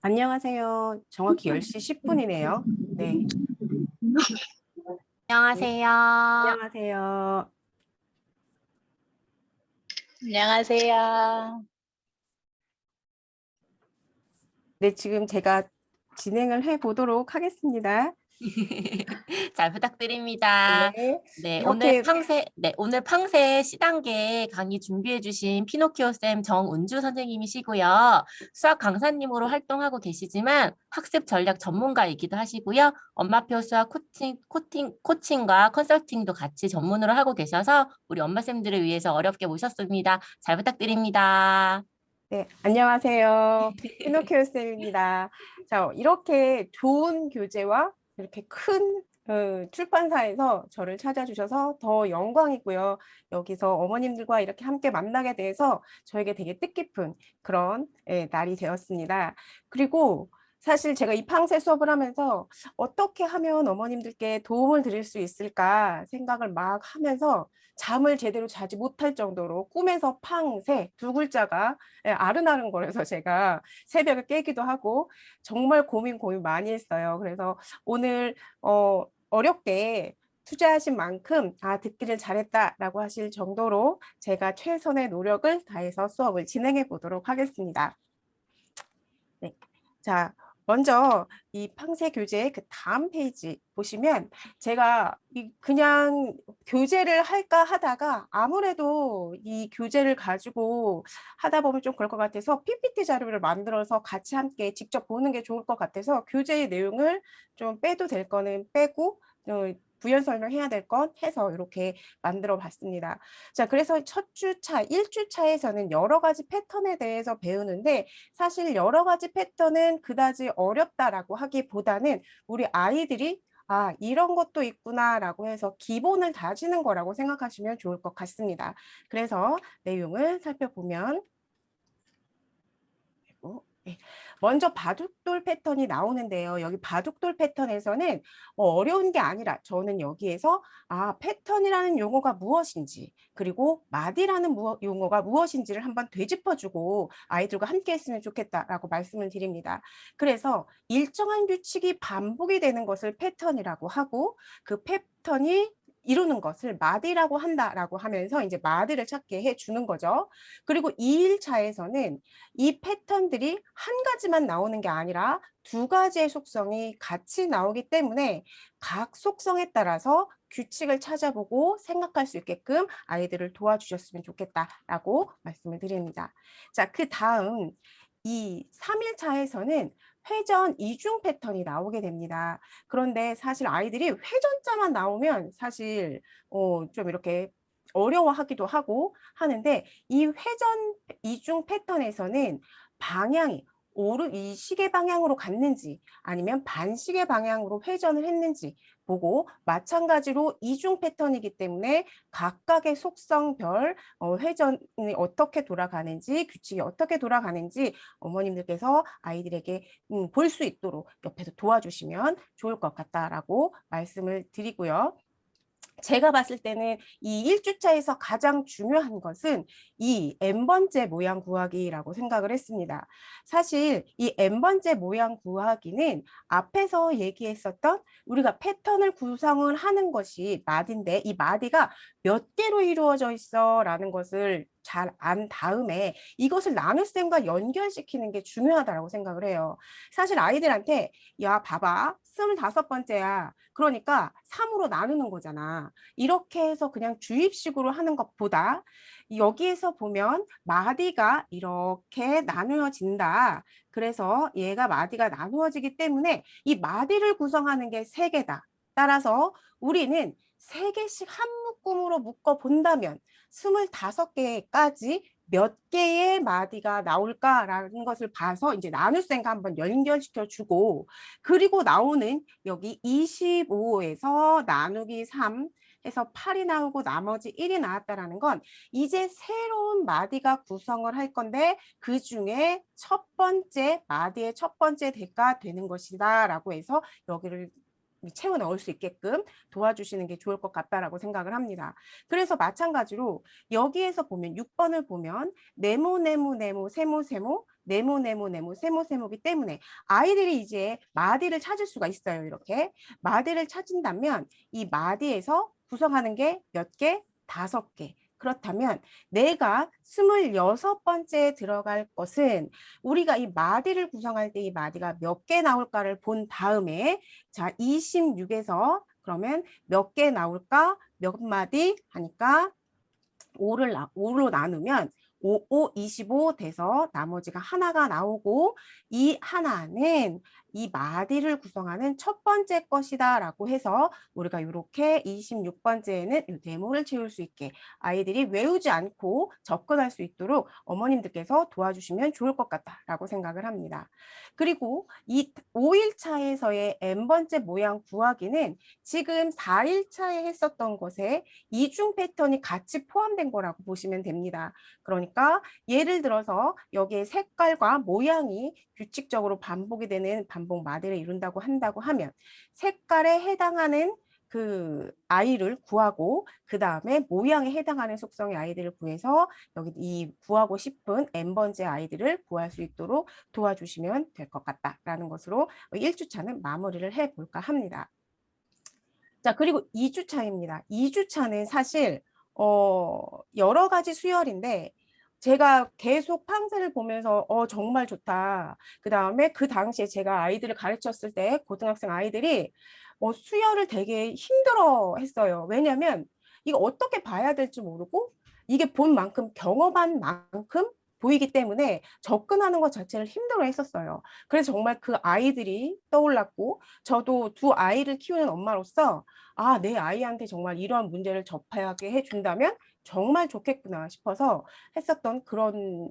안녕하세요. 정확히 10시 10분이네요. 네, 안녕하세요. 안녕하세요. 안녕하세요. 네, 지금 제가 진행을 해 보도록 하겠습니다. 잘 부탁드립니다. 네, 네, 이렇게, 오늘 팡세 C단계 강의 준비해 주신 피노키오 쌤 정은주 선생님이시고요. 수학 강사님으로 활동하고 계시지만 학습 전략 전문가이기도 하시고요. 엄마표 수학 코칭과 컨설팅도 같이 전문으로 하고 계셔서 우리 엄마쌤들을 위해서 어렵게 모셨습니다. 잘 부탁드립니다. 네, 안녕하세요. 피노키오 쌤입니다. 자, 이렇게 좋은 교재와 이렇게 큰 출판사에서 저를 찾아주셔서 더 영광이고요. 여기서 어머님들과 이렇게 함께 만나게 돼서 저에게 되게 뜻깊은 그런 날이 되었습니다. 그리고 사실 제가 이 팡세 수업을 하면서 어떻게 하면 어머님들께 도움을 드릴 수 있을까 생각을 막 하면서 잠을 제대로 자지 못할 정도로 꿈에서 팡세 두 글자가 아른아른 거려서 제가 새벽에 깨기도 하고 정말 고민 많이 했어요. 그래서 오늘 어렵게 투자하신 만큼 듣기를 잘했다라고 하실 정도로 제가 최선의 노력을 다해서 수업을 진행해 보도록 하겠습니다. 네. 자, 먼저 이 팡세 교재의 그 다음 페이지 보시면 제가 그냥 교재를 할까 하다가 아무래도 이 교재를 가지고 하다 보면 좀 그럴 것 같아서 PPT 자료를 만들어서 같이 함께 직접 보는 게 좋을 것 같아서 교재의 내용을 좀 빼도 될 거는 빼고 부연 설명해야 될 건 해서 이렇게 만들어 봤습니다. 자, 그래서 첫 주차, 1주차에서는 여러 가지 패턴에 대해서 배우는데 사실 여러 가지 패턴은 그다지 어렵다라고 하기보다는 우리 아이들이 이런 것도 있구나라고 해서 기본을 다지는 거라고 생각하시면 좋을 것 같습니다. 그래서 내용을 살펴보면 네. 먼저 바둑돌 패턴이 나오는데요. 여기 바둑돌 패턴에서는 어려운 게 아니라 저는 여기에서 패턴이라는 용어가 무엇인지 그리고 마디라는 용어가 무엇인지를 한번 되짚어주고 아이들과 함께 했으면 좋겠다라고 말씀을 드립니다. 그래서 일정한 규칙이 반복이 되는 것을 패턴이라고 하고 그 패턴이 이루는 것을 마디라고 한다라고 하면서 이제 마디를 찾게 해주는 거죠. 그리고 2일차에서는 이 패턴들이 한 가지만 나오는 게 아니라 두 가지의 속성이 같이 나오기 때문에 각 속성에 따라서 규칙을 찾아보고 생각할 수 있게끔 아이들을 도와주셨으면 좋겠다라고 말씀을 드립니다. 자, 그 다음 이 3일차에서는 회전 이중 패턴이 나오게 됩니다. 그런데 사실 아이들이 회전자만 나오면 사실 좀 이렇게 어려워하기도 하고 하는데 이 회전 이중 패턴에서는 방향이 이 시계 방향으로 갔는지 아니면 반시계 방향으로 회전을 했는지 보고 마찬가지로 이중 패턴이기 때문에 각각의 속성별 회전이 어떻게 돌아가는지 규칙이 어떻게 돌아가는지 어머님들께서 아이들에게 볼 수 있도록 옆에서 도와주시면 좋을 것 같다라고 말씀을 드리고요. 제가 봤을 때는 이 1주차에서 가장 중요한 것은 이 n번째 모양 구하기라고 생각을 했습니다. 사실 이 n번째 모양 구하기는 앞에서 얘기했었던 우리가 패턴을 구성을 하는 것이 마디인데 이 마디가 몇 개로 이루어져 있어 라는 것을 잘 안 다음에 이것을 나눗셈과 연결시키는 게 중요하다고 생각을 해요. 사실 아이들한테 야 봐봐 25번째야. 그러니까 3으로 나누는 거잖아. 이렇게 해서 그냥 주입식으로 하는 것보다 여기에서 보면 마디가 이렇게 나누어진다. 그래서 얘가 마디가 나누어지기 때문에 이 마디를 구성하는 게 3개다. 따라서 우리는 3개씩 한 묶음으로 묶어 본다면 25개까지 몇 개의 마디가 나올까라는 것을 봐서 이제 나눗셈과 한번 연결시켜 주고 그리고 나오는 여기 25에서 나누기 3 해서 8이 나오고 나머지 1이 나왔다라는 건 이제 새로운 마디가 구성을 할 건데 그 중에 첫 번째 마디의 첫 번째 대가 되는 것이다 라고 해서 여기를 채워 넣을 수 있게끔 도와주시는 게 좋을 것 같다라고 생각을 합니다. 그래서 마찬가지로 여기에서 보면 6번을 보면 네모, 네모, 네모, 세모, 세모 네모, 네모, 네모, 세모, 세모기 때문에 아이들이 이제 마디를 찾을 수가 있어요. 이렇게 마디를 찾은다면 이 마디에서 구성하는 게 몇 개? 5개. 그렇다면 내가 26번째에 들어갈 것은 우리가 이 마디를 구성할 때 이 마디가 몇 개 나올까를 본 다음에 자, 26에서 그러면 몇 개 나올까? 몇 마디 하니까 5로 나누면 25 돼서 나머지가 하나가 나오고 이 하나는 이 마디를 구성하는 첫 번째 것이다 라고 해서 우리가 이렇게 26번째에는 이 네모를 채울 수 있게 아이들이 외우지 않고 접근할 수 있도록 어머님들께서 도와주시면 좋을 것 같다라고 생각을 합니다. 그리고 이 5일차에서의 n번째 모양 구하기는 지금 4일차에 했었던 것에 이중 패턴이 같이 포함된 거라고 보시면 됩니다. 그러니까 예를 들어서 여기에 색깔과 모양이 규칙적으로 반복이 되는 반복 마디를 이룬다고 한다고 하면 색깔에 해당하는 그 아이를 구하고 그 다음에 모양에 해당하는 속성의 아이들을 구해서 여기 이 구하고 싶은 n번째 아이들을 구할 수 있도록 도와주시면 될 것 같다라는 것으로 1주차는 마무리를 해볼까 합니다. 자, 그리고 2주차입니다. 2주차는 사실 여러 가지 수열인데 제가 계속 팡세를 보면서 정말 좋다. 그다음에 그 당시에 제가 아이들을 가르쳤을 때 고등학생 아이들이 수열을 되게 힘들어 했어요. 왜냐하면 이거 어떻게 봐야 될지 모르고 이게 본 만큼 경험한 만큼 보이기 때문에 접근하는 것 자체를 힘들어 했었어요. 그래서 정말 그 아이들이 떠올랐고 저도 두 아이를 키우는 엄마로서 아, 내 아이한테 정말 이러한 문제를 접하게 해준다면 정말 좋겠구나 싶어서 했었던 그런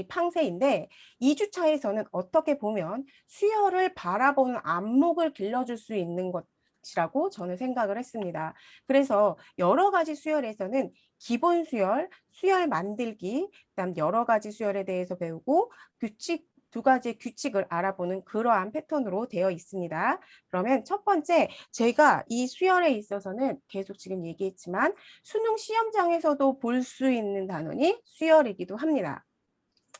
팡세인데 2주차에서는 어떻게 보면 수혈을 바라보는 안목을 길러줄 수 있는 것이라고 저는 생각을 했습니다. 그래서 여러 가지 수혈에서는 기본 수혈, 수혈 만들기, 그다음 여러 가지 수혈에 대해서 배우고 규칙 두 가지 규칙을 알아보는 그러한 패턴으로 되어 있습니다. 그러면 첫 번째, 제가 이 수열에 있어서는 계속 지금 얘기했지만 수능 시험장에서도 볼 수 있는 단원이 수열이기도 합니다.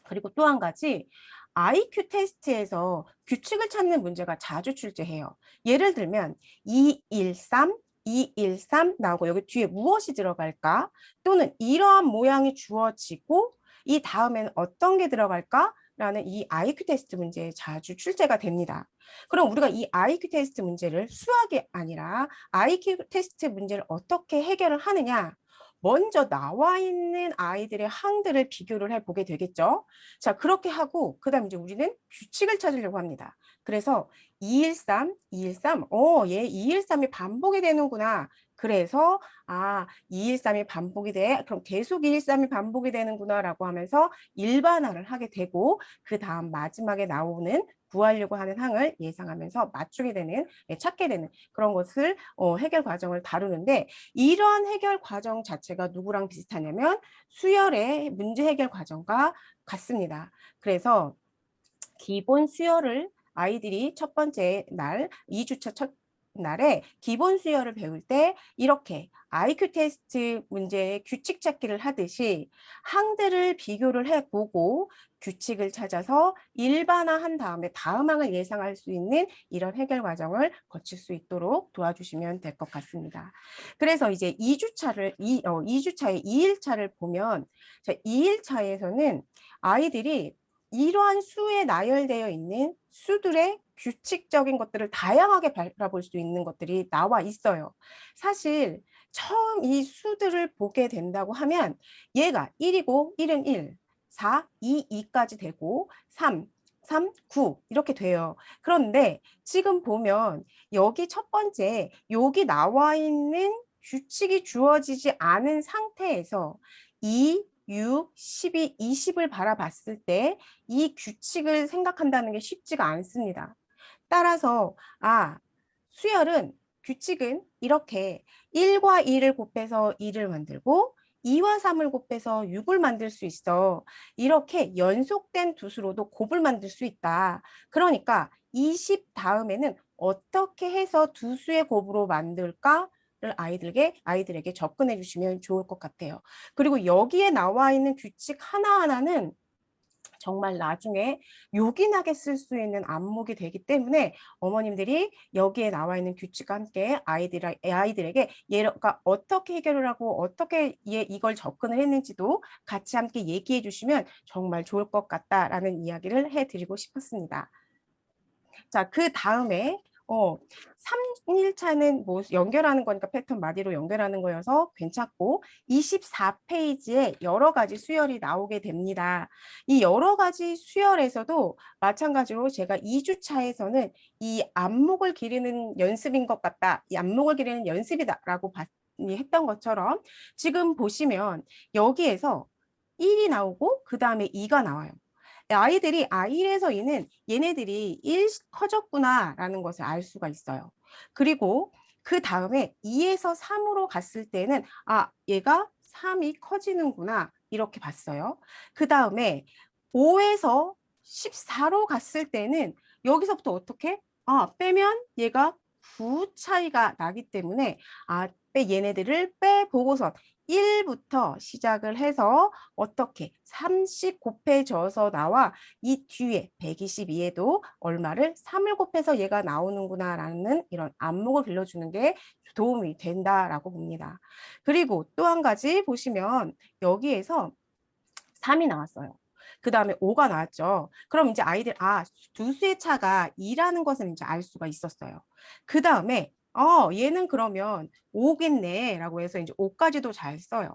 그리고 또 한 가지 IQ 테스트에서 규칙을 찾는 문제가 자주 출제해요. 예를 들면 213, 213 나오고 여기 뒤에 무엇이 들어갈까? 또는 이러한 모양이 주어지고 이 다음에는 어떤 게 들어갈까? 라는 이 IQ 테스트 문제에 자주 출제가 됩니다. 그럼 우리가 이 IQ 테스트 문제를 수학이 아니라 IQ 테스트 문제를 어떻게 해결을 하느냐? 먼저 나와 있는 아이들의 항들을 비교를 해보게 되겠죠. 자, 그렇게 하고 그다음 이제 우리는 규칙을 찾으려고 합니다. 그래서 213, 213, 얘 213이 반복이 되는구나. 그래서 213이 반복이 돼. 그럼 계속 213이 반복이 되는구나라고 하면서 일반화를 하게 되고 그 다음 마지막에 나오는 구하려고 하는 항을 예상하면서 맞추게 되는, 찾게 되는 그런 것을 해결 과정을 다루는데 이러한 해결 과정 자체가 누구랑 비슷하냐면 수열의 문제 해결 과정과 같습니다. 그래서 기본 수열을 아이들이 첫 번째 날, 2주차 첫 날에 기본 수열을 배울 때 이렇게 IQ 테스트 문제의 규칙 찾기를 하듯이 항들을 비교를 해보고 규칙을 찾아서 일반화한 다음에 다음 항을 예상할 수 있는 이런 해결 과정을 거칠 수 있도록 도와주시면 될 것 같습니다. 그래서 이제 2주차의 2일차를 보면 2일차에서는 아이들이 이러한 수에 나열되어 있는 수들의 규칙적인 것들을 다양하게 바라볼 수 있는 것들이 나와 있어요. 사실 처음 이 수들을 보게 된다고 하면 얘가 1이고 1은 1, 4, 2, 2까지 되고 3, 3, 9 이렇게 돼요. 그런데 지금 보면 여기 첫 번째 여기 나와 있는 규칙이 주어지지 않은 상태에서 2, 6, 12, 20을 바라봤을 때 이 규칙을 생각한다는 게 쉽지가 않습니다. 따라서 수열은 규칙은 이렇게 1과 2를 곱해서 2를 만들고 2와 3을 곱해서 6을 만들 수 있어. 이렇게 연속된 두 수로도 곱을 만들 수 있다. 그러니까 20 다음에는 어떻게 해서 두 수의 곱으로 만들까? 를 아이들에게 접근해 주시면 좋을 것 같아요. 그리고 여기에 나와 있는 규칙 하나하나는 정말 나중에 요긴하게 쓸 수 있는 안목이 되기 때문에 어머님들이 여기에 나와 있는 규칙과 함께 아이들에게 얘가 어떻게 해결을 하고 어떻게 이걸 접근을 했는지도 같이 함께 얘기해 주시면 정말 좋을 것 같다라는 이야기를 해드리고 싶었습니다. 자, 그다음에 3일차는 뭐 연결하는 거니까 패턴 마디로 연결하는 거여서 괜찮고 24페이지에 여러 가지 수열이 나오게 됩니다. 이 여러 가지 수열에서도 마찬가지로 제가 2주차에서는 이 안목을 기르는 연습인 것 같다. 이 안목을 기르는 연습이다라고 했던 것처럼 지금 보시면 여기에서 1이 나오고 그 다음에 2가 나와요. 아이들이 1에서 2는 얘네들이 1 커졌구나라는 것을 알 수가 있어요. 그리고 그 다음에 2에서 3으로 갔을 때는 얘가 3이 커지는구나 이렇게 봤어요. 그 다음에 5에서 14로 갔을 때는 여기서부터 어떻게? 빼면 얘가 9 차이가 나기 때문에 얘네들을 빼보고서 1부터 시작을 해서 어떻게 3씩 곱해져서 나와 이 뒤에 122에도 얼마를 3을 곱해서 얘가 나오는구나 라는 이런 안목을 길러주는 게 도움이 된다라고 봅니다. 그리고 또 한 가지 보시면 여기에서 3이 나왔어요. 그 다음에 5가 나왔죠. 그럼 이제 아이들 두 수의 차가 2라는 것을 이제 알 수가 있었어요. 그 다음에 얘는 그러면 5겠네 라고 해서 이제 5까지도 잘 써요.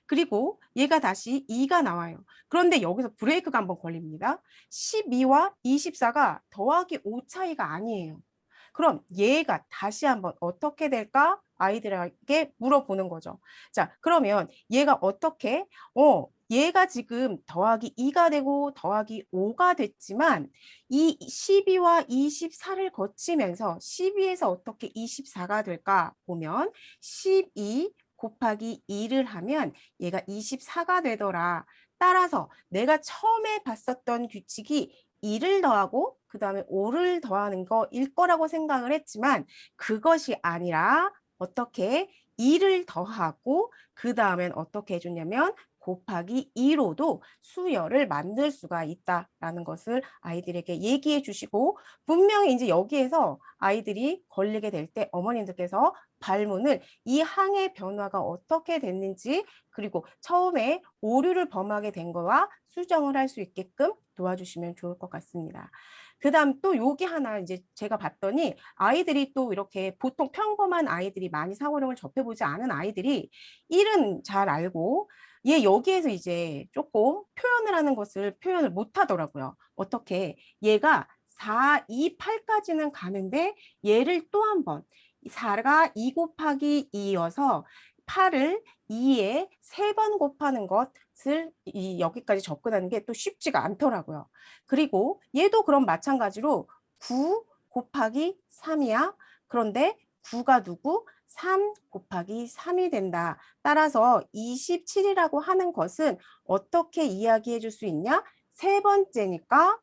그리고 얘가 다시 2가 나와요. 그런데 여기서 브레이크가 한번 걸립니다. 12와 24가 더하기 5 차이가 아니에요. 그럼 얘가 다시 한번 어떻게 될까? 아이들에게 물어보는 거죠. 자, 그러면 얘가 어떻게? 얘가 지금 더하기 2가 되고 더하기 5가 됐지만 이 12와 24를 거치면서 12에서 어떻게 24가 될까 보면 12 곱하기 2를 하면 얘가 24가 되더라. 따라서 내가 처음에 봤었던 규칙이 2를 더하고 그 다음에 5를 더하는 거일 거라고 생각을 했지만 그것이 아니라 어떻게 2를 더하고 그 다음엔 어떻게 해줬냐면 곱하기 2로도 수열을 만들 수가 있다라는 것을 아이들에게 얘기해 주시고 분명히 이제 여기에서 아이들이 걸리게 될 때 어머님들께서 발문을 이 항의 변화가 어떻게 됐는지 그리고 처음에 오류를 범하게 된 거와 수정을 할 수 있게끔 도와주시면 좋을 것 같습니다. 그 다음 또 여기 하나 이제 제가 봤더니 아이들이 또 이렇게 보통 평범한 아이들이 많이 사고력을 접해보지 않은 아이들이 1은 잘 알고 얘 여기에서 이제 조금 표현을 하는 것을 표현을 못 하더라고요. 어떻게 얘가 4, 2, 8까지는 가는데 얘를 또 한 번 4가 2 곱하기 2여서 8을 2에 3번 곱하는 것을 여기까지 접근하는 게 또 쉽지가 않더라고요. 그리고 얘도 그럼 마찬가지로 9 곱하기 3이야. 그런데 9가 누구? 3 곱하기 3이 된다. 따라서 27이라고 하는 것은 어떻게 이야기해 줄 수 있냐? 세 번째니까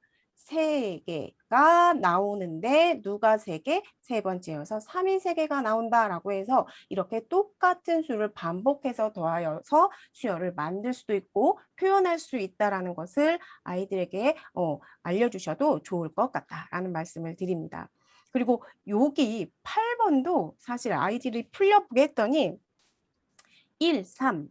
3개가 나오는데 누가 3개? 세 번째여서 3이 3개가 나온다라고 해서 이렇게 똑같은 수를 반복해서 더하여서 수열을 만들 수도 있고 표현할 수 있다라는 것을 아이들에게 알려주셔도 좋을 것 같다라는 말씀을 드립니다. 그리고 여기 8번도 사실 아이들이 풀려보게 했더니 1, 3,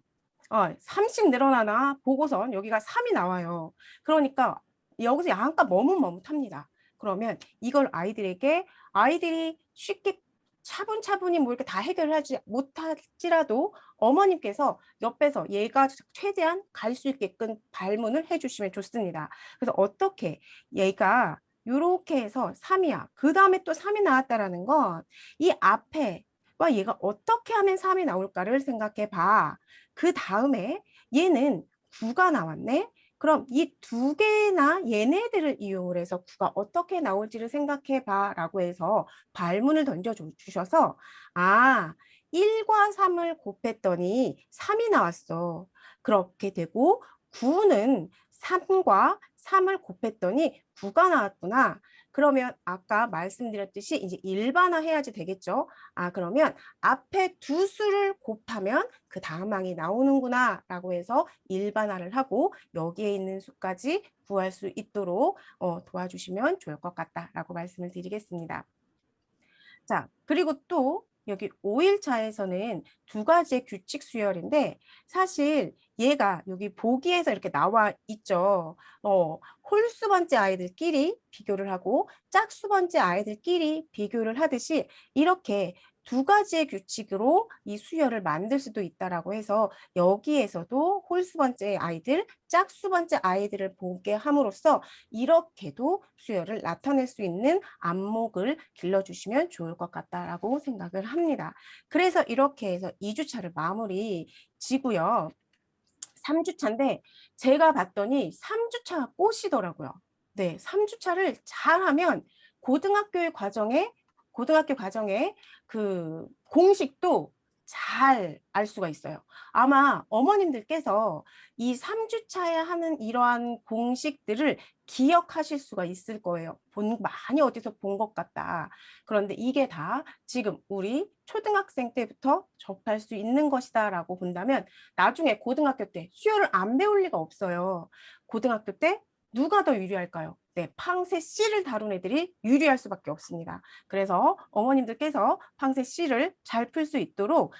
3씩 늘어나나 보고선 여기가 3이 나와요. 그러니까 여기서 양값 머뭇머뭇합니다. 그러면 이걸 아이들이 쉽게 차분차분히 뭐 이렇게 다 해결을 하지 못할지라도 어머님께서 옆에서 얘가 최대한 갈 수 있게끔 발문을 해주시면 좋습니다. 그래서 어떻게 얘가 이렇게 해서 3이야. 그 다음에 또 3이 나왔다라는 건 이 앞에 와 얘가 어떻게 하면 3이 나올까를 생각해 봐. 그 다음에 얘는 9가 나왔네. 그럼 이 두 개나 얘네들을 이용을 해서 9가 어떻게 나올지를 생각해 봐 라고 해서 발문을 던져 주셔서 1과 3을 곱했더니 3이 나왔어. 그렇게 되고 9는 3과 3을 곱했더니 9가 나왔구나. 그러면 아까 말씀드렸듯이 이제 일반화 해야지 되겠죠. 그러면 앞에 두 수를 곱하면 그 다음 항이 나오는구나 라고 해서 일반화를 하고 여기에 있는 수까지 구할 수 있도록 도와주시면 좋을 것 같다라고 말씀을 드리겠습니다. 자, 그리고 또 여기 5일차에서는 두 가지의 규칙 수열인데 사실 얘가 여기 보기에서 이렇게 나와 있죠. 홀수 번째 아이들끼리 비교를 하고 짝수 번째 아이들끼리 비교를 하듯이 이렇게 두 가지의 규칙으로 이 수열을 만들 수도 있다라고 해서 여기에서도 홀수 번째 아이들, 짝수 번째 아이들을 보게 함으로써 이렇게도 수열을 나타낼 수 있는 안목을 길러주시면 좋을 것 같다라고 생각을 합니다. 그래서 이렇게 해서 2주차를 마무리 지고요. 3주차인데 제가 봤더니 3주차가 꽃이더라고요. 네, 3주차를 잘하면 고등학교 과정에 그 공식도 잘 알 수가 있어요. 아마 어머님들께서 이 3주차에 하는 이러한 공식들을 기억하실 수가 있을 거예요. 많이 어디서 본 것 같다. 그런데 이게 다 지금 우리 초등학생 때부터 접할 수 있는 것이다라고 본다면 나중에 고등학교 때 수요를 안 배울 리가 없어요. 고등학교 때 누가 더 유리할까요? 네, 팡세 C를 다룬 애들이 유리할 수밖에 없습니다. 그래서 어머님들께서 팡세 C를 잘 풀 수 있도록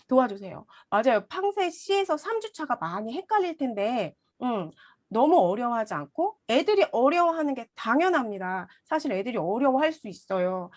도와주세요. 맞아요. 팡세 C에서 3주차가 많이 헷갈릴 텐데 너무 어려워하지 않고 애들이 어려워하는 게 당연합니다. 사실 애들이 어려워할 수 있어요.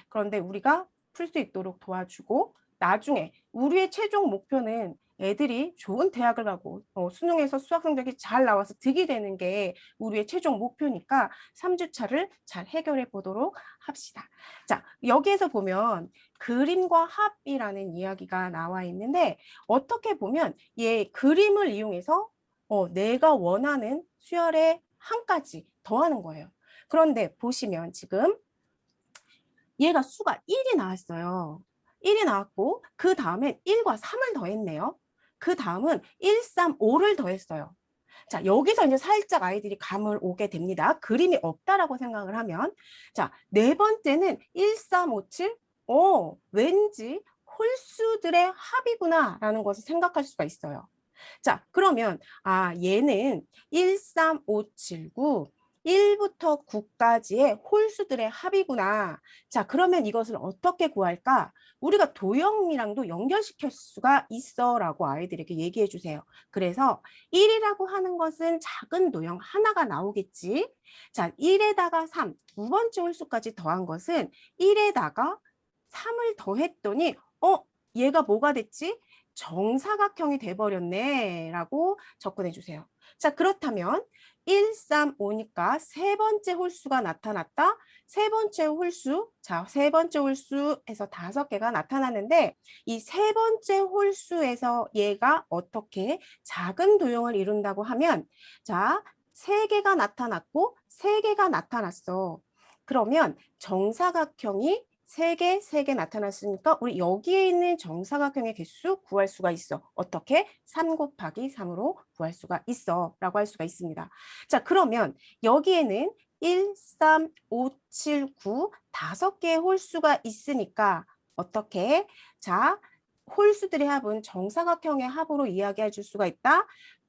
그런데 우리가 풀 수 있도록 도와주고 나중에 우리의 최종 목표는 애들이 좋은 대학을 가고 수능에서 수학 성적이 잘 나와서 득이 되는 게 우리의 최종 목표니까 3주차를 잘 해결해 보도록 합시다. 자, 여기에서 보면 그림과 합이라는 이야기가 나와 있는데 어떻게 보면 얘 그림을 이용해서 내가 원하는 수열의 한 가지 더하는 거예요. 그런데 보시면 지금 얘가 수가 1이 나왔어요. 1이 나왔고 그 다음엔 1과 3을 더했네요. 그 다음은 1, 3, 5를 더했어요. 자, 여기서 이제 살짝 아이들이 감을 오게 됩니다. 그림이 없다라고 생각을 하면. 자, 네 번째는 1, 3, 5, 7. 왠지 홀수들의 합이구나 라는 것을 생각할 수가 있어요. 자, 그러면 얘는 1, 3, 5, 7, 9 1부터 9까지의 홀수들의 합이구나. 자, 그러면 이것을 어떻게 구할까? 우리가 도형이랑도 연결시킬 수가 있어 라고 아이들에게 얘기해 주세요. 그래서 1이라고 하는 것은 작은 도형 하나가 나오겠지. 자, 1에다가 3, 두 번째 홀수까지 더한 것은 1에다가 3을 더했더니 얘가 뭐가 됐지? 정사각형이 돼버렸네 라고 접근해 주세요. 자, 그렇다면 1, 3, 5니까 세 번째 홀수가 나타났다. 세 번째 홀수, 자, 세 번째 홀수에서 5개가 나타나는데 이 세 번째 홀수에서 얘가 어떻게 작은 도형을 이룬다고 하면 자, 3개가 나타났고 3개가 나타났어. 그러면 정사각형이 3개, 3개 나타났으니까 우리 여기에 있는 정사각형의 개수 구할 수가 있어. 어떻게? 3 곱하기 3으로 구할 수가 있어 라고 할 수가 있습니다. 자, 그러면 여기에는 1, 3, 5, 7, 9 5개의 홀수가 있으니까 어떻게? 자, 홀수들의 합은 정사각형의 합으로 이야기해 줄 수가 있다.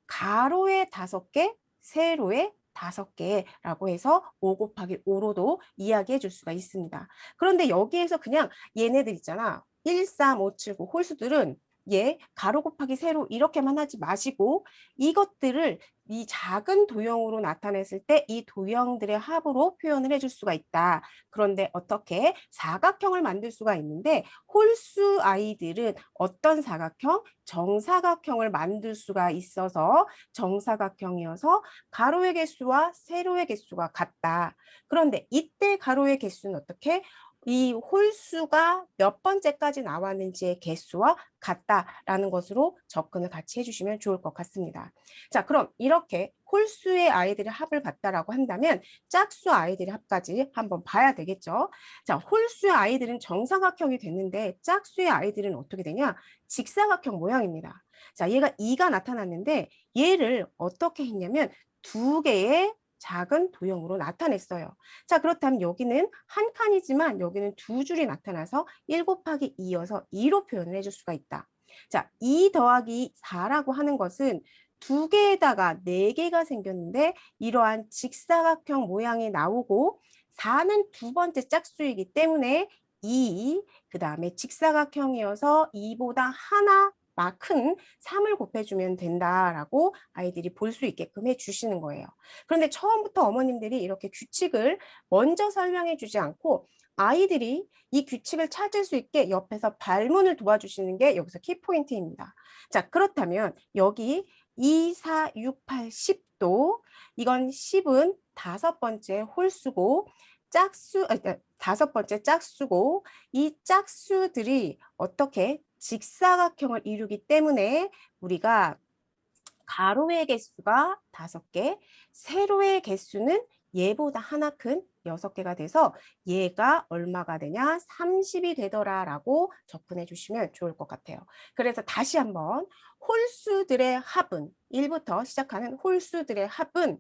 가로의 5개, 세로의 5개라고 해서 5 곱하기 5로도 이야기해 줄 수가 있습니다. 그런데 여기에서 그냥 얘네들 있잖아. 1, 3, 5, 7, 9 홀수들은 얘 가로 곱하기 세로 이렇게만 하지 마시고 이것들을 이 작은 도형으로 나타냈을 때 이 도형들의 합으로 표현을 해줄 수가 있다. 그런데 어떻게 사각형을 만들 수가 있는데 홀수 아이들은 어떤 사각형? 정사각형을 만들 수가 있어서 정사각형이어서 가로의 개수와 세로의 개수가 같다. 그런데 이때 가로의 개수는 어떻게? 이 홀수가 몇 번째까지 나왔는지의 개수와 같다라는 것으로 접근을 같이 해주시면 좋을 것 같습니다. 자, 그럼 이렇게 홀수의 아이들의 합을 봤다라고 한다면 짝수 아이들의 합까지 한번 봐야 되겠죠. 자, 홀수의 아이들은 정사각형이 됐는데 짝수의 아이들은 어떻게 되냐? 직사각형 모양입니다. 자, 얘가 2가 나타났는데 얘를 어떻게 했냐면 두 개의 작은 도형으로 나타냈어요. 자, 그렇다면 여기는 한 칸이지만 여기는 두 줄이 나타나서 1 곱하기 2여서 2로 표현을 해줄 수가 있다. 자, 2 더하기 4라고 하는 것은 두 개에다가 네 개가 생겼는데 이러한 직사각형 모양이 나오고 4는 두 번째 짝수이기 때문에 2, 그 다음에 직사각형이어서 2보다 하나 큰 3을 곱해주면 된다라고 아이들이 볼 수 있게끔 해주시는 거예요. 그런데 처음부터 어머님들이 이렇게 규칙을 먼저 설명해 주지 않고 아이들이 이 규칙을 찾을 수 있게 옆에서 발문을 도와주시는 게 여기서 키포인트입니다. 자, 그렇다면 여기 2, 4, 6, 8, 10도 이건 10은 다섯 번째 홀수고 다섯 번째 짝수고 이 짝수들이 어떻게 직사각형을 이루기 때문에 우리가 가로의 개수가 5개, 세로의 개수는 얘보다 하나 큰 6개가 돼서 얘가 얼마가 되냐? 30이 되더라라고 접근해 주시면 좋을 것 같아요. 그래서 다시 한번 홀수들의 합은 1부터 시작하는 홀수들의 합은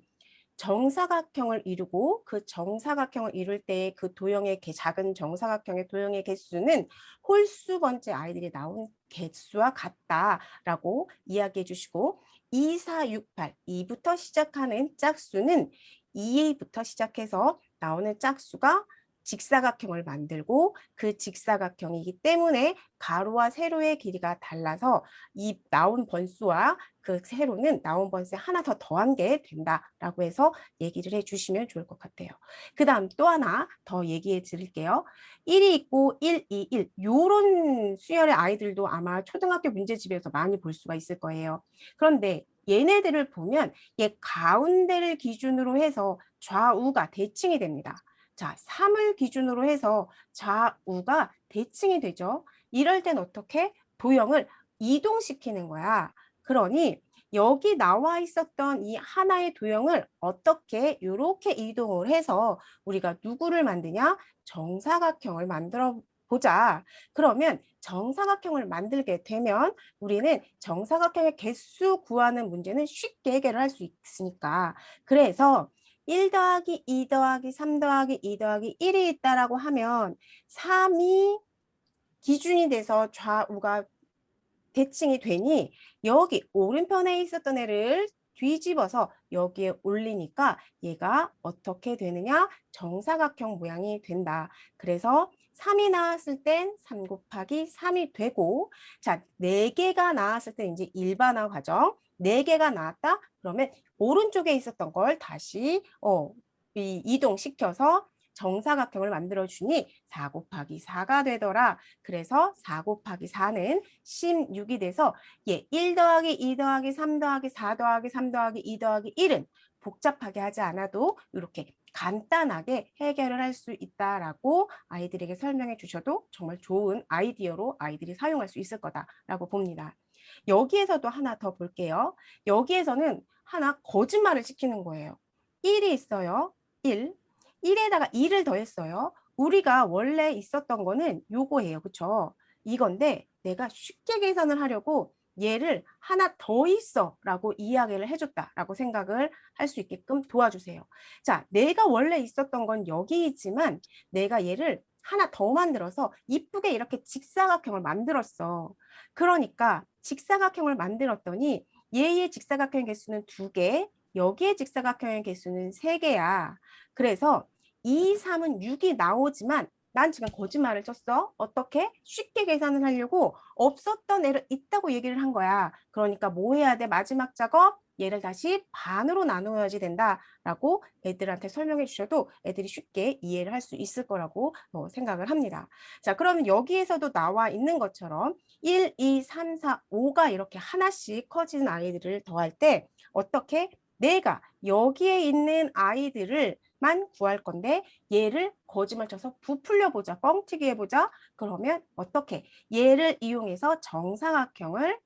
정사각형을 이루고 그 정사각형을 이룰 때 그 도형의 작은 정사각형의 도형의 개수는 홀수 번째 아이들이 나온 개수와 같다라고 이야기해 주시고 2, 4, 6, 8, 2부터 시작하는 짝수는 2부터 시작해서 나오는 짝수가 직사각형을 만들고 그 직사각형이기 때문에 가로와 세로의 길이가 달라서 이 나온 번수와 그 세로는 나온 번수에 하나 더 더한 게 된다라고 해서 얘기를 해주시면 좋을 것 같아요. 그 다음 또 하나 더 얘기해 드릴게요. 1이 있고 1, 2, 1 요런 수열의 아이들도 아마 초등학교 문제집에서 많이 볼 수가 있을 거예요. 그런데 얘네들을 보면 얘 가운데를 기준으로 해서 좌우가 대칭이 됩니다. 자, 3을 기준으로 해서 좌우가 대칭이 되죠. 이럴 땐 어떻게? 도형을 이동시키는 거야. 그러니 여기 나와 있었던 이 하나의 도형을 어떻게 이렇게 이동을 해서 우리가 누구를 만드냐? 정사각형을 만들어 보자. 그러면 정사각형을 만들게 되면 우리는 정사각형의 개수 구하는 문제는 쉽게 해결을 할 수 있으니까. 그래서 1 더하기 2 더하기 3 더하기 2 더하기 1이 있다라고 하면 3이 기준이 돼서 좌우가 대칭이 되니 여기 오른편에 있었던 애를 뒤집어서 여기에 올리니까 얘가 어떻게 되느냐? 정사각형 모양이 된다. 그래서 3이 나왔을 땐 3 곱하기 3이 되고 자, 4개가 나왔을 때 이제 일반화 과정 4개가 나왔다? 그러면 오른쪽에 있었던 걸 다시 이동시켜서 정사각형을 만들어주니 4 곱하기 4가 되더라. 그래서 4 곱하기 4는 16이 돼서 1 더하기 2 더하기 3 더하기 4 더하기 3 더하기 2 더하기 1은 복잡하게 하지 않아도 이렇게 간단하게 해결을 할 수 있다라고 아이들에게 설명해 주셔도 정말 좋은 아이디어로 아이들이 사용할 수 있을 거다라고 봅니다. 여기에서도 하나 더 볼게요. 여기에서는 하나 거짓말을 시키는 거예요. 1이 있어요. 1. 1에다가 2를 더했어요. 우리가 원래 있었던 거는 요거예요. 그쵸? 이건데 내가 쉽게 계산을 하려고 얘를 하나 더 있어 라고 이야기를 해줬다라고 생각을 할 수 있게끔 도와주세요. 자, 내가 원래 있었던 건 여기이지만 내가 얘를 하나 더 만들어서 이쁘게 이렇게 직사각형을 만들었어. 그러니까 직사각형을 만들었더니 얘의 직사각형 개수는 2개, 여기에 직사각형의 개수는 3개야. 그래서 2, 3은 6이 나오지만 난 지금 거짓말을 쳤어. 어떻게? 쉽게 계산을 하려고 없었던 애를 있다고 얘기를 한 거야. 그러니까 뭐 해야 돼? 마지막 작업? 얘를 다시 반으로 나누어야지 된다라고 애들한테 설명해 주셔도 애들이 쉽게 이해를 할 수 있을 거라고 생각을 합니다. 자, 그러면 여기에서도 나와 있는 것처럼 1, 2, 3, 4, 5가 이렇게 하나씩 커지는 아이들을 더할 때 어떻게? 내가 여기에 있는 아이들을 만 구할 건데 얘를 거짓말 쳐서 부풀려 보자. 뻥튀기 해보자. 그러면 어떻게? 얘를 이용해서 정사각형을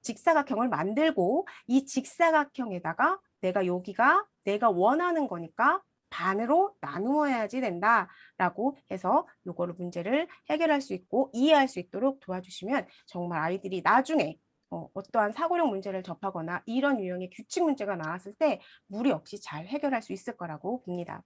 직사각형을 만들고 이 직사각형에다가 내가 여기가 내가 원하는 거니까 반으로 나누어야지 된다라고 해서 요거를 문제를 해결할 수 있고 이해할 수 있도록 도와주시면 정말 아이들이 나중에 어떠한 사고력 문제를 접하거나 이런 유형의 규칙 문제가 나왔을 때 무리 없이 잘 해결할 수 있을 거라고 봅니다.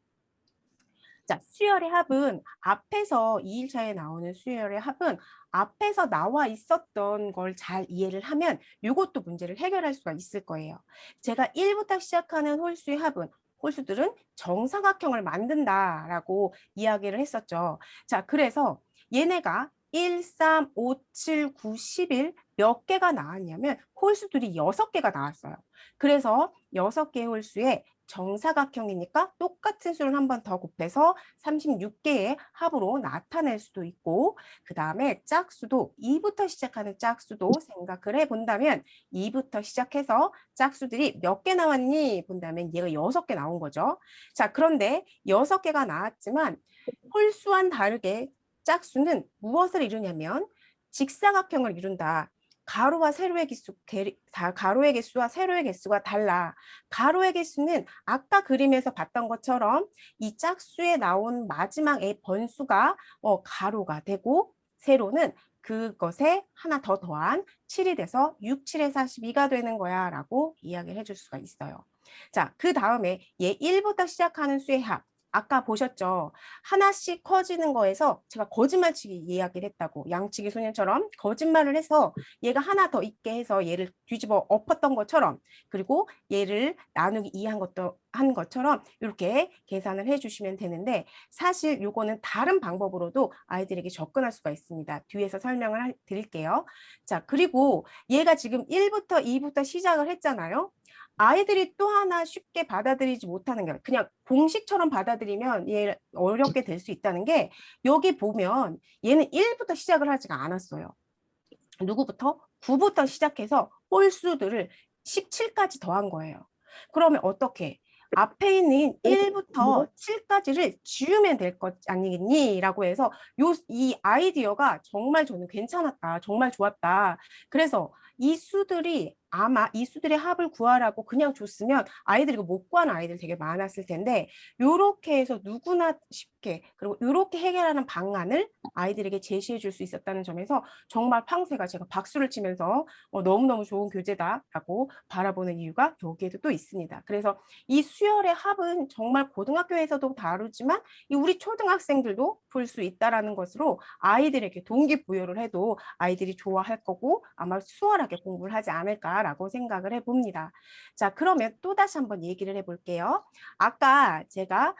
자, 수열의 합은 앞에서 2일차에 나오는 수열의 합은 앞에서 나와 있었던 걸 잘 이해를 하면 이것도 문제를 해결할 수가 있을 거예요. 제가 1부터 시작하는 홀수의 합은 홀수들은 정사각형을 만든다라고 이야기를 했었죠. 자, 그래서 얘네가 1, 3, 5, 7, 9, 11 몇 개가 나왔냐면 홀수들이 6개가 나왔어요. 그래서 6개의 홀수에 정사각형이니까 똑같은 수를 한 번 더 곱해서 36개의 합으로 나타낼 수도 있고, 그 다음에 짝수도 2부터 시작하는 짝수도 생각을 해본다면 2부터 시작해서 짝수들이 몇 개 나왔니? 본다면 얘가 6개 나온 거죠. 자, 그런데 6개가 나왔지만 홀수와는 다르게 짝수는 무엇을 이루냐면 직사각형을 이룬다. 가로와 세로의 개수, 가로의 개수와 세로의 개수가 달라. 가로의 개수는 아까 그림에서 봤던 것처럼 이 짝수에 나온 마지막의 번수가 가로가 되고, 세로는 그것에 하나 더 더한 7이 돼서 6, 7에 42가 되는 거야 라고 이야기를 해줄 수가 있어요. 자, 그 다음에 얘 1부터 시작하는 수의 합. 아까 보셨죠? 하나씩 커지는 거에서 제가 거짓말치기 이야기를 했다고, 양치기 소년처럼 거짓말을 해서 얘가 하나 더 있게 해서 얘를 뒤집어 엎었던 것처럼, 그리고 얘를 나누기 2한 것처럼 이렇게 계산을 해주시면 되는데, 사실 요거는 다른 방법으로도 아이들에게 접근할 수가 있습니다. 뒤에서 설명을 드릴게요. 자, 그리고 얘가 지금 1부터 2부터 시작을 했잖아요. 아이들이 또 하나 쉽게 받아들이지 못하는 게, 그냥 공식처럼 받아들이면 얘 어렵게 될 수 있다는 게, 여기 보면 얘는 1부터 시작을 하지가 않았어요. 누구부터? 9부터 시작해서 홀수들을 17까지 더한 거예요. 그러면 어떻게? 앞에 있는 1부터 7까지를 지우면 될 것 아니겠니? 라고 해서 이 아이디어가 정말 저는 괜찮았다. 정말 좋았다. 그래서 이 수들이 아마 이 수들의 합을 구하라고 그냥 줬으면 아이들이 못 구하는 아이들 되게 많았을 텐데, 요렇게 해서 누구나 쉽게, 그리고 요렇게 해결하는 방안을 아이들에게 제시해 줄 수 있었다는 점에서 정말 팡세가 제가 박수를 치면서 너무너무 좋은 교재다라고 바라보는 이유가 여기에도 또 있습니다. 그래서 이 수열의 합은 정말 고등학교에서도 다루지만 우리 초등학생들도 볼 수 있다라는 것으로 아이들에게 동기부여를 해도 아이들이 좋아할 거고 아마 수월하게 공부를 하지 않을까라고 생각을 해봅니다. 자, 그러면 또다시 한번 얘기를 해볼게요. 아까 제가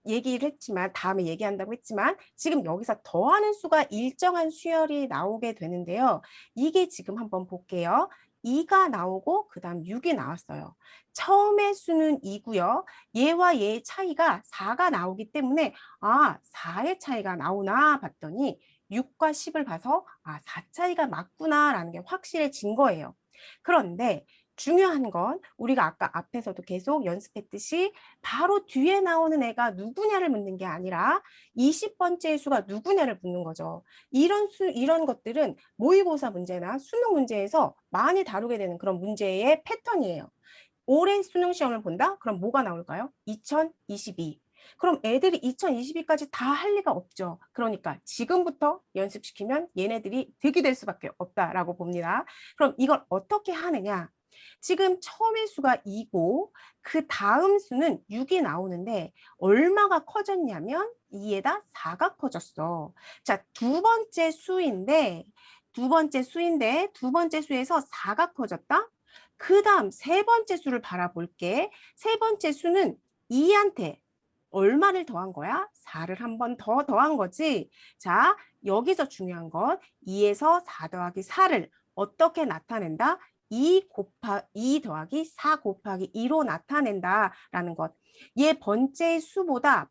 얘기를 했지만, 다음에 얘기한다고 했지만, 지금 여기서 더하는 수가 일정한 수열이 나오게 되는데요. 이게 지금 한번 볼게요. 2가 나오고 그 다음 6이 나왔어요. 처음의 수는 2고요. 얘와 얘의 차이가 4가 나오기 때문에 4의 차이가 나오나 봤더니 6과 10을 봐서 4 차이가 맞구나라는 게 확실해진 거예요. 그런데 중요한 건 우리가 아까 앞에서도 계속 연습했듯이 바로 뒤에 나오는 애가 누구냐를 묻는 게 아니라 20번째 수가 누구냐를 묻는 거죠. 이런 것들은 모의고사 문제나 수능 문제에서 많이 다루게 되는 그런 문제의 패턴이에요. 올해 수능 시험을 본다? 그럼 뭐가 나올까요? 2022. 그럼 애들이 2022까지 다 할 리가 없죠. 그러니까 지금부터 연습시키면 얘네들이 득이 될 수밖에 없다라고 봅니다. 그럼 이걸 어떻게 하느냐? 지금 처음의 수가 2고 그 다음 수는 6이 나오는데 얼마가 커졌냐면 2에다 4가 커졌어. 자, 두 번째 수인데 두 번째 수에서 4가 커졌다? 그 다음 세 번째 수를 바라볼게. 세 번째 수는 2한테 얼마를 더한 거야? 4를 한 번 더 더한 거지. 자, 여기서 중요한 건 2에서 4 더하기 4를 어떻게 나타낸다? 2 더하기 4 곱하기 2로 나타낸다라는 것. 얘 번째보다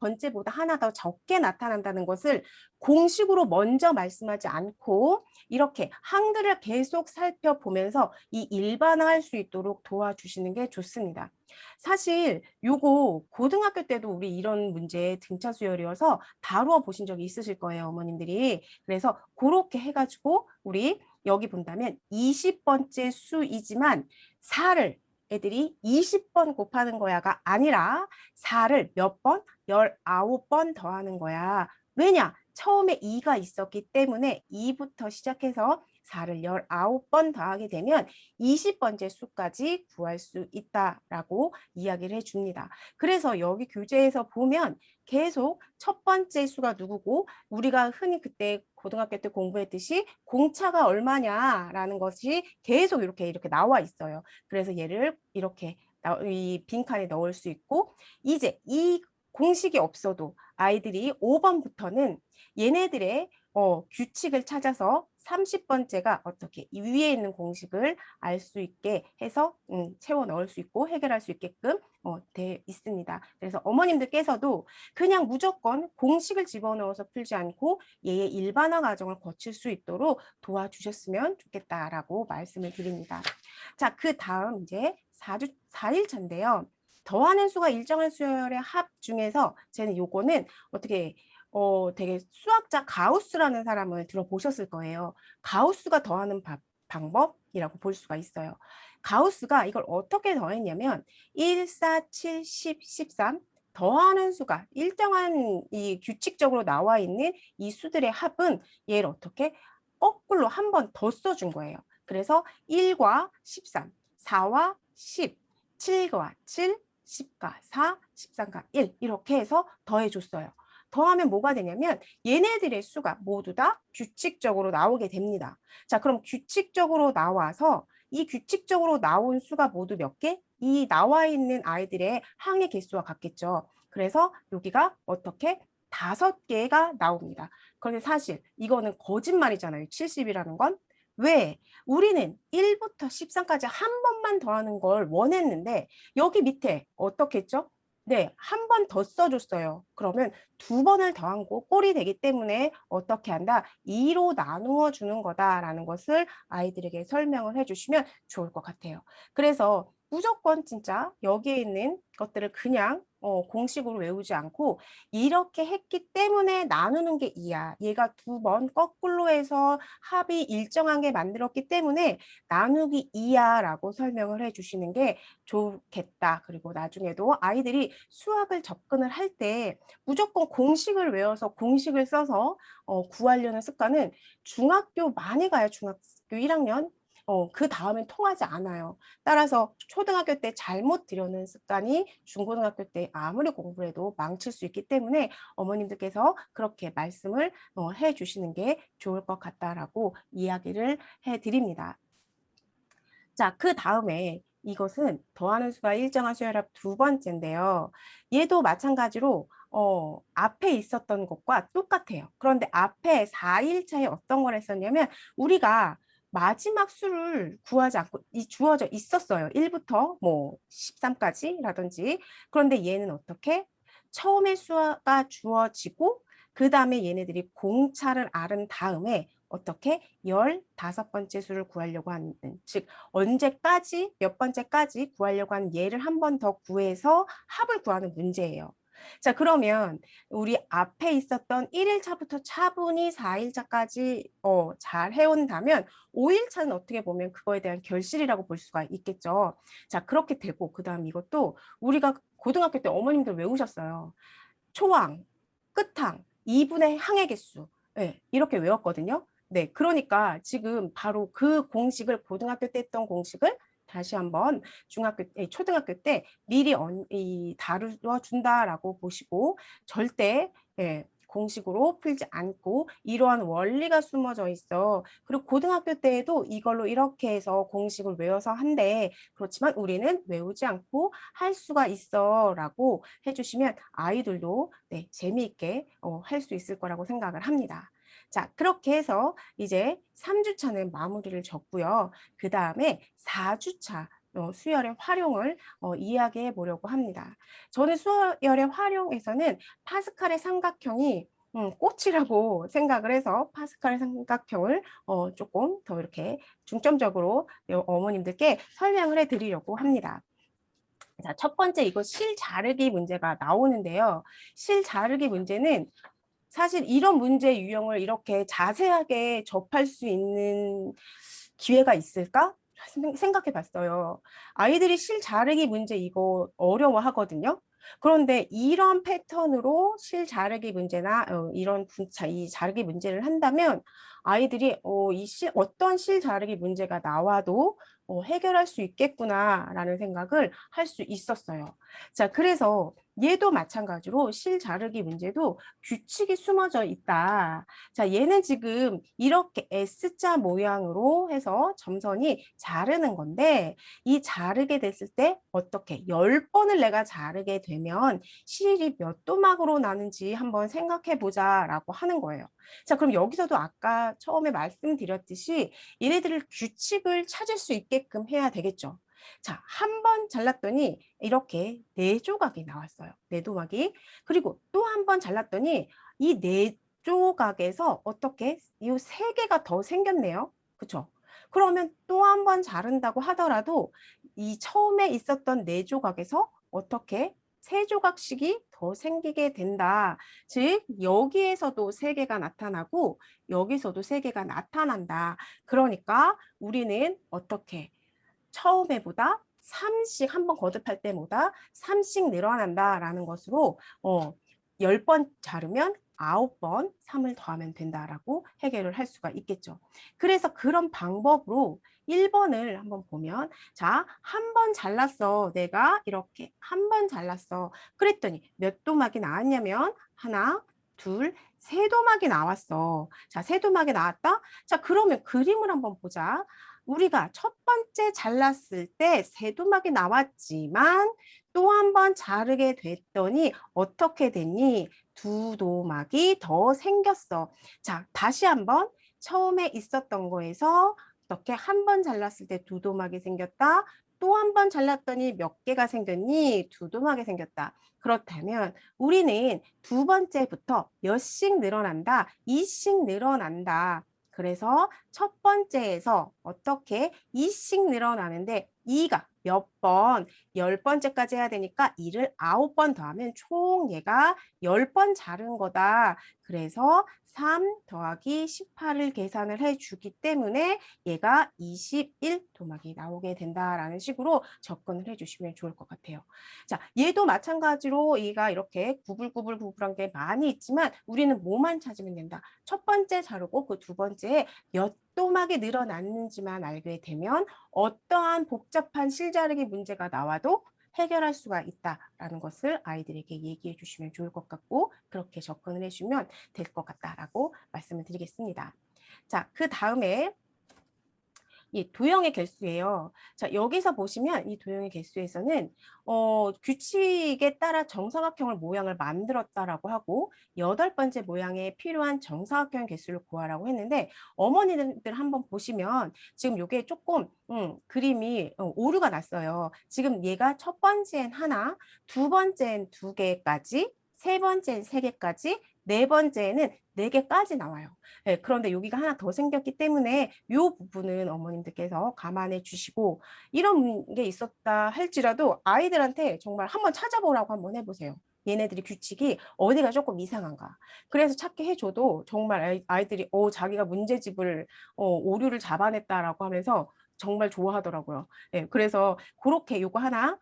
하나 더 적게 나타난다는 것을 공식으로 먼저 말씀하지 않고 이렇게 항들을 계속 살펴보면서 이 일반화할 수 있도록 도와주시는 게 좋습니다. 사실 요거 고등학교 때도 우리 이런 문제 등차 수열이어서 다루어 보신 적이 있으실 거예요, 어머님들이. 그래서 그렇게 해가지고 우리 여기 본다면 20번째 수이지만 4를 애들이 20번 곱하는 거야가 아니라 4를 몇 번? 19번 더하는 거야. 왜냐? 처음에 2가 있었기 때문에 2부터 시작해서 4를 19번 더하게 되면 20번째 수까지 구할 수 있다라고 이야기를 해줍니다. 그래서 여기 교재에서 보면 계속 첫 번째 수가 누구고 우리가 흔히 그때 고등학교 때 공부했듯이 공차가 얼마냐라는 것이 계속 이렇게 나와 있어요. 그래서 얘를 이렇게 이 빈칸에 넣을 수 있고 이제 이 공식이 없어도 아이들이 5번부터는 얘네들의 규칙을 찾아서 30번째가 어떻게 이 위에 있는 공식을 알 수 있게 해서 채워 넣을 수 있고 해결할 수 있게끔 돼 있습니다. 그래서 어머님들께서도 그냥 무조건 공식을 집어넣어서 풀지 않고 얘의 일반화 과정을 거칠 수 있도록 도와주셨으면 좋겠다라고 말씀을 드립니다. 자, 그 다음 이제 4일차인데요. 더하는 수가 일정한 수열의 합 중에서 저는 요거는 어떻게 되게 수학자 가우스라는 사람을 들어보셨을 거예요. 가우스가 더하는 방법이라고 볼 수가 있어요. 가우스가 이걸 어떻게 더했냐면 1, 4, 7, 10, 13 더하는 수가 일정한 이 규칙적으로 나와 있는 이 수들의 합은 얘를 어떻게 거꾸로 한 번 더 써준 거예요. 그래서 1과 13, 4와 10, 7과 7, 10과 4, 13과 1 이렇게 해서 더해줬어요. 더하면 뭐가 되냐면 얘네들의 수가 모두 다 규칙적으로 나오게 됩니다. 자, 그럼 규칙적으로 나와서 이 규칙적으로 나온 수가 모두 몇 개? 이 나와 있는 아이들의 항의 개수와 같겠죠. 그래서 여기가 어떻게 5개가 나옵니다. 그런데 사실 이거는 거짓말이잖아요. 70이라는 건. 왜? 우리는 1부터 13까지 한 번만 더하는 걸 원했는데 여기 밑에 어떻게 했죠? 네, 한 번 더 써줬어요. 그러면 2번을 더한 거 꼴이 되기 때문에 어떻게 한다? 2로 나누어 주는 거다라는 것을 아이들에게 설명을 해주시면 좋을 것 같아요. 그래서 무조건 진짜 여기에 있는 것들을 그냥 공식으로 외우지 않고 이렇게 했기 때문에 나누는 게 2야. 얘가 2번 거꾸로 해서 합이 일정한 게 만들었기 때문에 나누기 2야 라고 설명을 해주시는 게 좋겠다. 그리고 나중에도 아이들이 수학을 접근을 할 때 무조건 공식을 외워서 공식을 써서 구하려는 습관은 중학교 많이 가요. 중학교 1학년. 그 다음엔 통하지 않아요. 따라서 초등학교 때 잘못 들여는 습관이 중고등학교 때 아무리 공부를 해도 망칠 수 있기 때문에 어머님들께서 그렇게 말씀을 해주시는 게 좋을 것 같다라고 이야기를 해드립니다. 자, 그 다음에 이것은 더하는 수가 일정한 수열합 2번째인데요. 얘도 마찬가지로 앞에 있었던 것과 똑같아요. 그런데 앞에 4일차에 어떤 걸 했었냐면 우리가 마지막 수를 구하지 않고 주어져 있었어요. 1부터 뭐 13까지라든지. 그런데 얘는 어떻게? 처음에 수가 주어지고 그 다음에 얘네들이 공차를 앓은 다음에 어떻게 15번째 수를 구하려고 하는, 즉 언제까지 몇 번째까지 구하려고 하는 얘를 한 번 더 구해서 합을 구하는 문제예요. 자, 그러면 우리 앞에 있었던 1일차부터 차분히 4일차까지 잘 해온다면 5일차는 어떻게 보면 그거에 대한 결실이라고 볼 수가 있겠죠. 자, 그렇게 되고 그 다음 이것도 우리가 고등학교 때 어머님들 외우셨어요. 초항, 끝항, 2분의 항의 개수. 네, 이렇게 외웠거든요. 네, 그러니까 지금 바로 그 공식을 고등학교 때 했던 공식을 다시 한번 초등학교 때 미리 다루어 준다라고 보시고 절대 공식으로 풀지 않고 이러한 원리가 숨어져 있어. 그리고 고등학교 때에도 이걸로 이렇게 해서 공식을 외워서 한대. 그렇지만 우리는 외우지 않고 할 수가 있어 라고 해주시면 아이들도 재미있게 할 수 있을 거라고 생각을 합니다. 자, 그렇게 해서 이제 3주차는 마무리를 졌고요. 그 다음에 4주차 수열의 활용을 이야기해 보려고 합니다. 저는 수열의 활용에서는 파스칼의 삼각형이 꽃이라고 생각을 해서 파스칼의 삼각형을 조금 더 이렇게 중점적으로 어머님들께 설명을 해 드리려고 합니다. 자, 첫 번째 이거 실 자르기 문제가 나오는데요. 실 자르기 문제는 사실 이런 문제 유형을 이렇게 자세하게 접할 수 있는 기회가 있을까? 생각해 봤어요. 아이들이 실 자르기 문제 이거 어려워하거든요. 그런데 이런 패턴으로 실 자르기 문제나 이 자르기 문제를 한다면 아이들이 어떤 실 자르기 문제가 나와도 해결할 수 있겠구나라는 생각을 할 수 있었어요. 자, 그래서 얘도 마찬가지로 실 자르기 문제도 규칙이 숨어져 있다. 자, 얘는 지금 이렇게 S자 모양으로 해서 점선이 자르는 건데 이 자르게 됐을 때 어떻게 10번을 내가 자르게 되면 실이 몇 도막으로 나는지 한번 생각해 보자라고 하는 거예요. 자, 그럼 여기서도 아까 처음에 말씀드렸듯이 얘네들을 규칙을 찾을 수 있게끔 해야 되겠죠. 자, 한 번 잘랐더니 이렇게 4조각이 나왔어요. 4도막이. 그리고 또 한 번 잘랐더니 이 4조각에서 어떻게 이 3개가 더 생겼네요. 그쵸? 그러면 또 한 번 자른다고 하더라도 이 처음에 있었던 4조각에서 어떻게 3조각씩이 더 생기게 된다. 즉 여기에서도 3개가 나타나고 여기서도 3개가 나타난다. 그러니까 우리는 어떻게 처음에보다 3씩 한 번 거듭할 때보다 3씩 늘어난다라는 것으로 10번 자르면 9번 3을 더하면 된다라고 해결을 할 수가 있겠죠. 그래서 그런 방법으로 1번을 한번 보면 자, 한 번 잘랐어. 내가 이렇게 한 번 잘랐어. 그랬더니 몇 도막이 나왔냐면 하나, 둘, 세 도막이 나왔어. 자, 세 도막이 나왔다. 자, 그러면 그림을 한번 보자. 우리가 첫 번째 잘랐을 때 세도막이 나왔지만 또 한 번 자르게 됐더니 어떻게 됐니? 2도막이 더 생겼어. 자, 다시 한번 처음에 있었던 거에서 어떻게 한 번 잘랐을 때 2도막이 생겼다. 또 한 번 잘랐더니 몇 개가 생겼니? 2도막이 생겼다. 그렇다면 우리는 두 번째부터 몇씩 늘어난다? 2씩 늘어난다. 그래서 첫 번째에서 어떻게 2씩 늘어나는데 2가 몇 번, 10번째까지 해야 되니까 2를 9번 더하면 총 얘가 10번 자른 거다. 그래서 3 더하기 18을 계산을 해주기 때문에 얘가 21도막이 나오게 된다라는 식으로 접근을 해주시면 좋을 것 같아요. 자, 얘도 마찬가지로 얘가 이렇게 구불구불구불한 게 많이 있지만 우리는 뭐만 찾으면 된다. 첫 번째 자르고 그 두 번째에 몇 도막이 늘어났는지만 알게 되면 어떠한 복잡한 실자르기 문제가 나와도 해결할 수가 있다라는 것을 아이들에게 얘기해 주시면 좋을 것 같고 그렇게 접근을 해주면 될 것 같다라고 말씀을 드리겠습니다. 자, 그 다음에 이 도형의 개수예요. 자, 여기서 보시면 이 도형의 개수에서는 규칙에 따라 정사각형을 모양을 만들었다라고 하고 8번째 모양에 필요한 정사각형 개수를 구하라고 했는데 어머니들 한번 보시면 지금 이게 조금 그림이 오류가 났어요. 지금 얘가 첫 번째엔 하나, 두 번째엔 2개까지, 세 번째엔 3개까지, 네 번째에는 4개까지 나와요. 네, 그런데 여기가 하나 더 생겼기 때문에 이 부분은 어머님들께서 감안해 주시고 이런 게 있었다 할지라도 아이들한테 정말 한번 찾아보라고 한번 해보세요. 얘네들이 규칙이 어디가 조금 이상한가. 그래서 찾게 해줘도 정말 아이들이 자기가 문제집을 오류를 잡아냈다라고 하면서 정말 좋아하더라고요. 네, 그래서 그렇게 요거 하나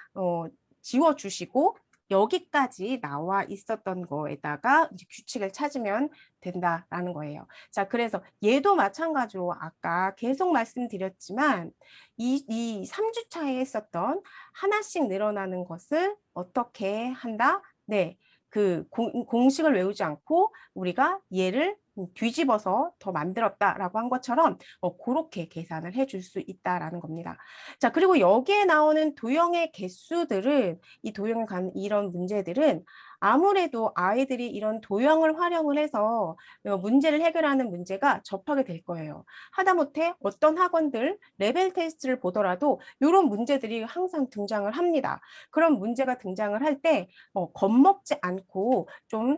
지워주시고 여기까지 나와 있었던 거에다가 이제 규칙을 찾으면 된다라는 거예요. 자, 그래서 얘도 마찬가지로 아까 계속 말씀드렸지만 이 3주차에 했었던 하나씩 늘어나는 것을 어떻게 한다? 네, 그 공식을 외우지 않고 우리가 얘를 뒤집어서 더 만들었다라고 한 것처럼 그렇게 계산을 해줄 수 있다라는 겁니다. 자, 그리고 여기에 나오는 도형의 개수들은 이 도형에 관한 이런 문제들은 아무래도 아이들이 이런 도형을 활용을 해서 문제를 해결하는 문제가 접하게 될 거예요. 하다못해 어떤 학원들 레벨 테스트를 보더라도 이런 문제들이 항상 등장을 합니다. 그런 문제가 등장을 할 때 겁먹지 않고 좀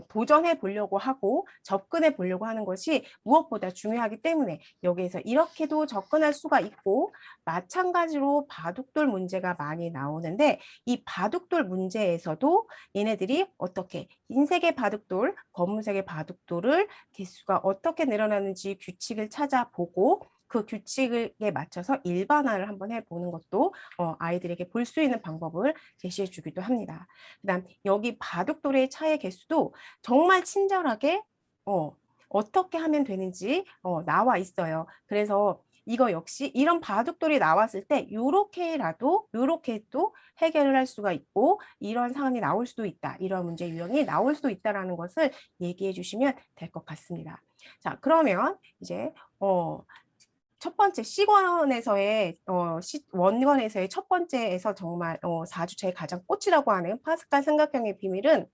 도전해 보려고 하고 접근해 보려고 하는 것이 무엇보다 중요하기 때문에 여기에서 이렇게도 접근할 수가 있고 마찬가지로 바둑돌 문제가 많이 나오는데 이 바둑돌 문제에서도 얘네들이 어떻게 흰색의 바둑돌, 검은색의 바둑돌을 개수가 어떻게 늘어나는지 규칙을 찾아보고 그 규칙에 맞춰서 일반화를 한번 해보는 것도 아이들에게 볼 수 있는 방법을 제시해 주기도 합니다. 그다음 여기 바둑돌의 차의 개수도 정말 친절하게 어떻게 하면 되는지 나와 있어요. 그래서 이거 역시 이런 바둑돌이 나왔을 때 요렇게 또 해결을 할 수가 있고 이런 상황이 나올 수도 있다. 이런 문제 유형이 나올 수도 있다라는 것을 얘기해 주시면 될 것 같습니다. 자, 그러면 이제 첫 번째 C권에서의 원권에서의 첫 번째에서 정말 4주차의 가장 꽃이라고 하는 파스칼 삼각형의 비밀은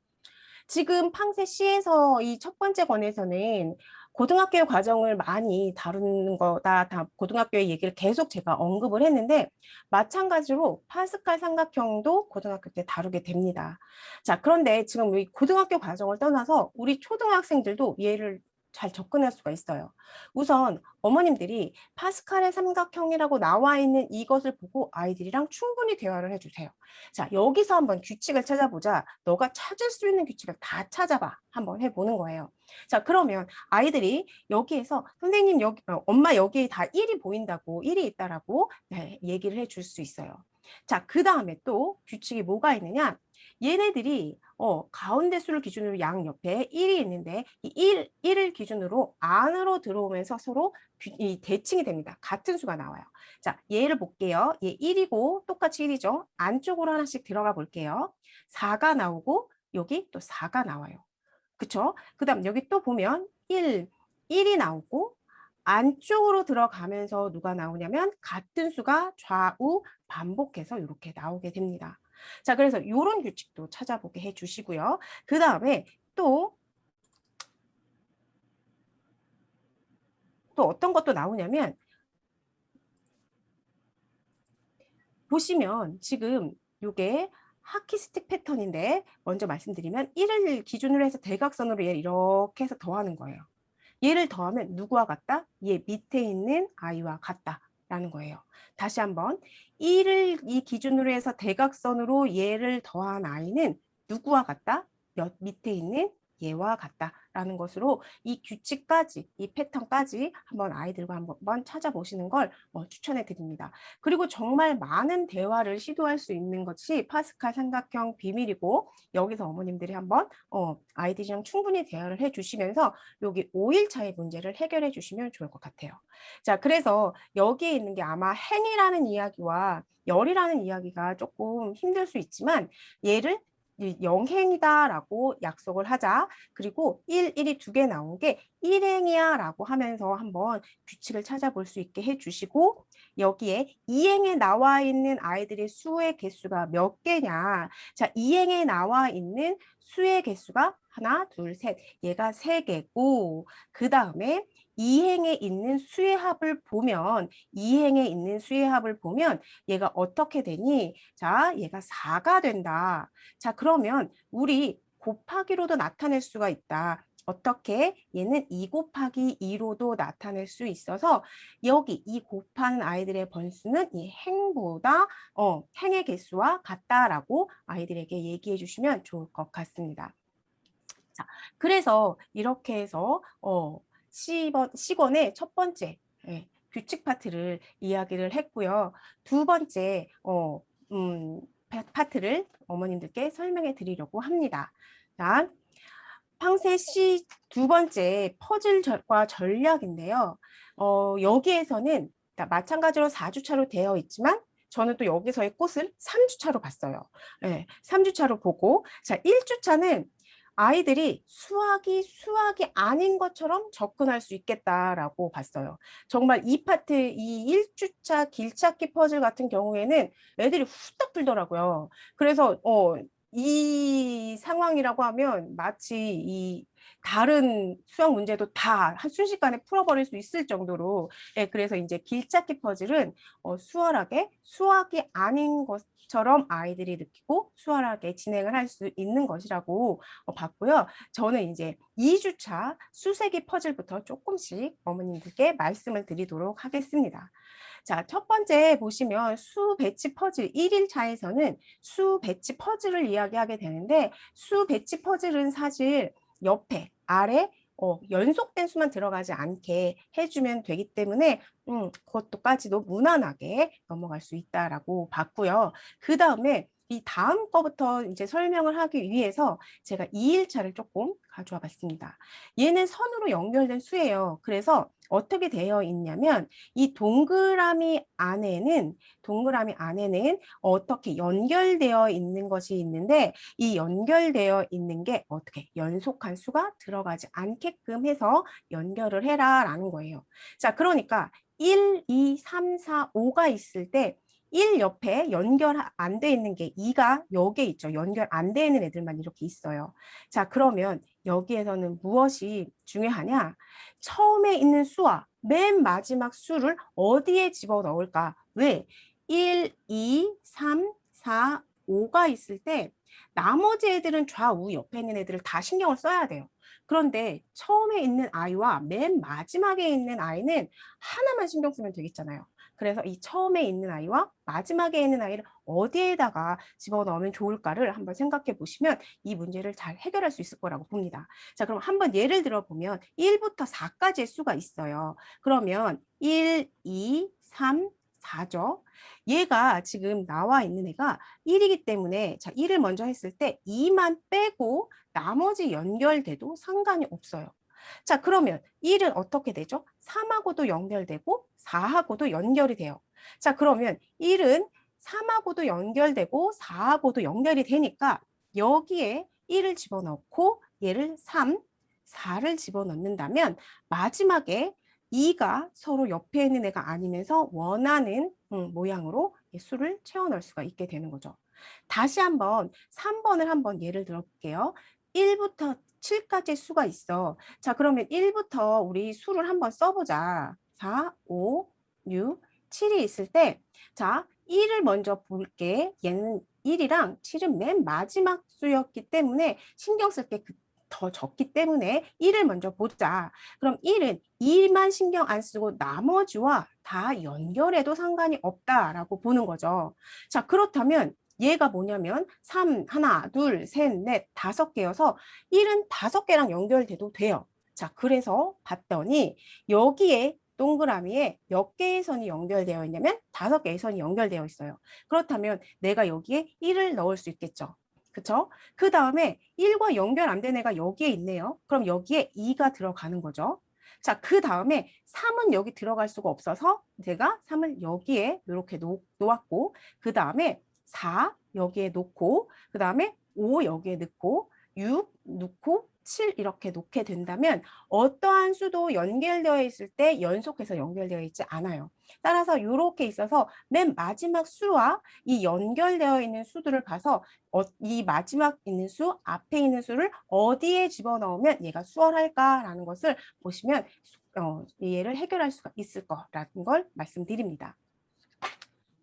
지금 팡세 C에서 이 첫 번째 권에서는 고등학교 과정을 많이 다루는 거다. 다 고등학교의 얘기를 계속 제가 언급을 했는데 마찬가지로 파스칼 삼각형도 고등학교 때 다루게 됩니다. 자, 그런데 지금 이 고등학교 과정을 떠나서 우리 초등학생들도 얘를 잘 접근할 수가 있어요. 우선 어머님들이 파스칼의 삼각형이라고 나와 있는 이것을 보고 아이들이랑 충분히 대화를 해주세요. 자, 여기서 한번 규칙을 찾아보자. 너가 찾을 수 있는 규칙을 다 찾아봐. 한번 해보는 거예요. 자, 그러면 아이들이 여기에서 선생님 엄마 여기에 다 1이 보인다고 1이 있다라고 얘기를 해줄 수 있어요. 자, 그 다음에 또 규칙이 뭐가 있느냐? 얘네들이 가운데 수를 기준으로 양 옆에 1이 있는데 이 1을 기준으로 안으로 들어오면서 서로 이 대칭이 됩니다. 같은 수가 나와요. 자, 얘를 볼게요. 얘 1이고 똑같이 1이죠. 안쪽으로 하나씩 들어가 볼게요. 4가 나오고 여기 또 4가 나와요. 그쵸? 그 다음 여기 또 보면 1이 나오고 안쪽으로 들어가면서 누가 나오냐면 같은 수가 좌우 반복해서 이렇게 나오게 됩니다. 자, 그래서 이런 규칙도 찾아보게 해주시고요. 그 다음에 또 어떤 것도 나오냐면 보시면 지금 이게 하키스틱 패턴인데 먼저 말씀드리면 1을 기준으로 해서 대각선으로 얘를 이렇게 해서 더하는 거예요. 얘를 더하면 누구와 같다? 얘 밑에 있는 아이와 같다라는 거예요. 다시 한번 1을 이 기준으로 해서 대각선으로 얘를 더한 아이는 누구와 같다? 밑에 있는 얘와 같다라는 것으로 이 규칙까지, 이 패턴까지 한번 아이들과 한번 찾아보시는 걸 추천해 드립니다. 그리고 정말 많은 대화를 시도할 수 있는 것이 파스칼 삼각형 비밀이고 여기서 어머님들이 한번 아이들이랑 충분히 대화를 해주시면서 여기 5일차의 문제를 해결해 주시면 좋을 것 같아요. 자, 그래서 여기에 있는 게 아마 행이라는 이야기와 열이라는 이야기가 조금 힘들 수 있지만 얘를 영행이다라고 약속을 하자. 그리고 1이 두 개 나온 게 일행이야 라고 하면서 한번 규칙을 찾아볼 수 있게 해주시고 여기에 이행에 나와 있는 아이들의 수의 개수가 몇 개냐. 자, 이행에 나와 있는 수의 개수가 하나, 둘, 셋. 얘가 3개고 그 다음에 이행에 있는 수의 합을 보면 얘가 어떻게 되니? 자, 얘가 4가 된다. 자, 그러면 우리 곱하기로도 나타낼 수가 있다. 어떻게? 얘는 2 곱하기 2로도 나타낼 수 있어서 여기 이 곱하는 아이들의 번수는 이 행보다 행의 개수와 같다라고 아이들에게 얘기해 주시면 좋을 것 같습니다. 자, 그래서 이렇게 해서 C권의 첫 번째 규칙 파트를 이야기를 했고요. 두 번째 파트를 어머님들께 설명해 드리려고 합니다. 자, 팡세 C 두 번째 퍼즐과 전략인데요. 여기에서는 마찬가지로 4주차로 되어 있지만 저는 또 여기서의 꽃을 3주차로 봤어요. 네, 3주차로 보고 자, 1주차는 아이들이 수학이 아닌 것처럼 접근할 수 있겠다라고 봤어요. 정말 이 파트, 이 1주차 길찾기 퍼즐 같은 경우에는 애들이 후딱 들더라고요. 그래서 이 상황이라고 하면 마치 이 다른 수학 문제도 다 순식간에 풀어버릴 수 있을 정도로 그래서 이제 길찾기 퍼즐은 수월하게 수학이 아닌 것처럼 아이들이 느끼고 수월하게 진행을 할 수 있는 것이라고 봤고요. 저는 이제 2주차 수세기 퍼즐부터 조금씩 어머님들께 말씀을 드리도록 하겠습니다. 자, 첫 번째 보시면 수 배치 퍼즐 1일차에서는 수 배치 퍼즐을 이야기하게 되는데 수 배치 퍼즐은 사실 옆에 아래 연속된 수만 들어가지 않게 해주면 되기 때문에 그것도까지도 무난하게 넘어갈 수 있다라고 봤고요. 그 다음에 이 다음 거부터 이제 설명을 하기 위해서 제가 2일차를 조금 가져와 봤습니다. 얘는 선으로 연결된 수예요. 그래서 어떻게 되어 있냐면 이 동그라미 안에는 어떻게 연결되어 있는 것이 있는데 이 연결되어 있는 게 어떻게 연속한 수가 들어가지 않게끔 해서 연결을 해라 라는 거예요. 자, 그러니까 1, 2, 3, 4, 5가 있을 때 1 옆에 연결 안 돼 있는 게 2가 여기에 있죠. 연결 안 돼 있는 애들만 이렇게 있어요. 자, 그러면 여기에서는 무엇이 중요하냐? 처음에 있는 수와 맨 마지막 수를 어디에 집어넣을까? 왜? 1, 2, 3, 4, 5가 있을 때 나머지 애들은 좌우 옆에 있는 애들을 다 신경을 써야 돼요. 그런데 처음에 있는 아이와 맨 마지막에 있는 아이는 하나만 신경 쓰면 되겠잖아요. 그래서 이 처음에 있는 아이와 마지막에 있는 아이를 어디에다가 집어넣으면 좋을까를 한번 생각해 보시면 이 문제를 잘 해결할 수 있을 거라고 봅니다. 자, 그럼 한번 예를 들어 보면 1부터 4까지의 수가 있어요. 그러면 1, 2, 3, 4죠. 얘가 지금 나와 있는 애가 1이기 때문에 자, 1을 먼저 했을 때 2만 빼고 나머지 연결돼도 상관이 없어요. 자, 그러면 1은 어떻게 되죠? 3하고도 연결되고 4하고도 연결이 돼요. 자, 그러면 1은 3하고도 연결되고 4하고도 연결이 되니까 여기에 1을 집어넣고 얘를 3, 4를 집어넣는다면 마지막에 2가 서로 옆에 있는 애가 아니면서 원하는 모양으로 수를 채워 넣을 수가 있게 되는 거죠. 다시 한번 3번을 한번 예를 들어 볼게요. 1부터 7까지 수가 있어. 자, 그러면 1부터 우리 수를 한번 써보자. 4, 5, 6, 7이 있을 때, 자, 1을 먼저 볼게. 얘는 1이랑 7은 맨 마지막 수였기 때문에 신경 쓸 게 더 적기 때문에 1을 먼저 보자. 그럼 1은 2만 신경 안 쓰고 나머지와 다 연결해도 상관이 없다라고 보는 거죠. 자, 그렇다면 얘가 뭐냐면 3, 하나, 둘, 셋, 넷, 5개여서 1은 5개랑 연결돼도 돼요. 자, 그래서 봤더니 여기에 동그라미에 몇 개의 선이 연결되어 있냐면 5개의 선이 연결되어 있어요. 그렇다면 내가 여기에 1을 넣을 수 있겠죠. 그쵸? 그 다음에 1과 연결 안 된 애가 여기에 있네요. 그럼 여기에 2가 들어가는 거죠. 자, 그 다음에 3은 여기 들어갈 수가 없어서 제가 3을 여기에 이렇게 놓았고, 그 다음에 4 여기에 놓고, 그 다음에 5 여기에 넣고, 6 넣고, 7 이렇게 놓게 된다면 어떠한 수도 연결되어 있을 때 연속해서 연결되어 있지 않아요. 따라서 이렇게 있어서 맨 마지막 수와 이 연결되어 있는 수들을 봐서 이 마지막 있는 수, 앞에 있는 수를 어디에 집어넣으면 얘가 수월할까라는 것을 보시면 얘를 해결할 수가 있을 거라는 걸 말씀드립니다.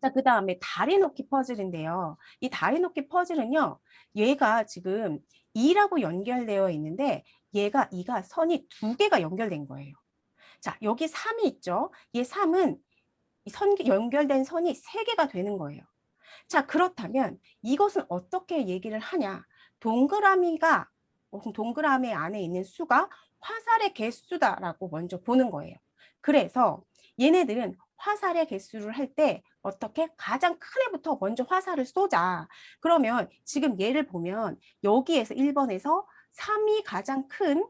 자, 그 다음에 다리 놓기 퍼즐인데요. 이 다리 놓기 퍼즐은요, 얘가 지금 2라고 연결되어 있는데 이가 선이 2개가 연결된 거예요. 자, 여기 3이 있죠. 얘 3은 연결된 선이 3개가 되는 거예요. 자, 그렇다면 이것은 어떻게 얘기를 하냐? 동그라미 안에 있는 수가 화살의 개수다라고 먼저 보는 거예요. 그래서 얘네들은 화살의 개수를 할 때 어떻게 가장 큰 애부터 먼저 화살을 쏘자. 그러면 지금 얘를 보면 여기에서 1번에서 3이 가장 큰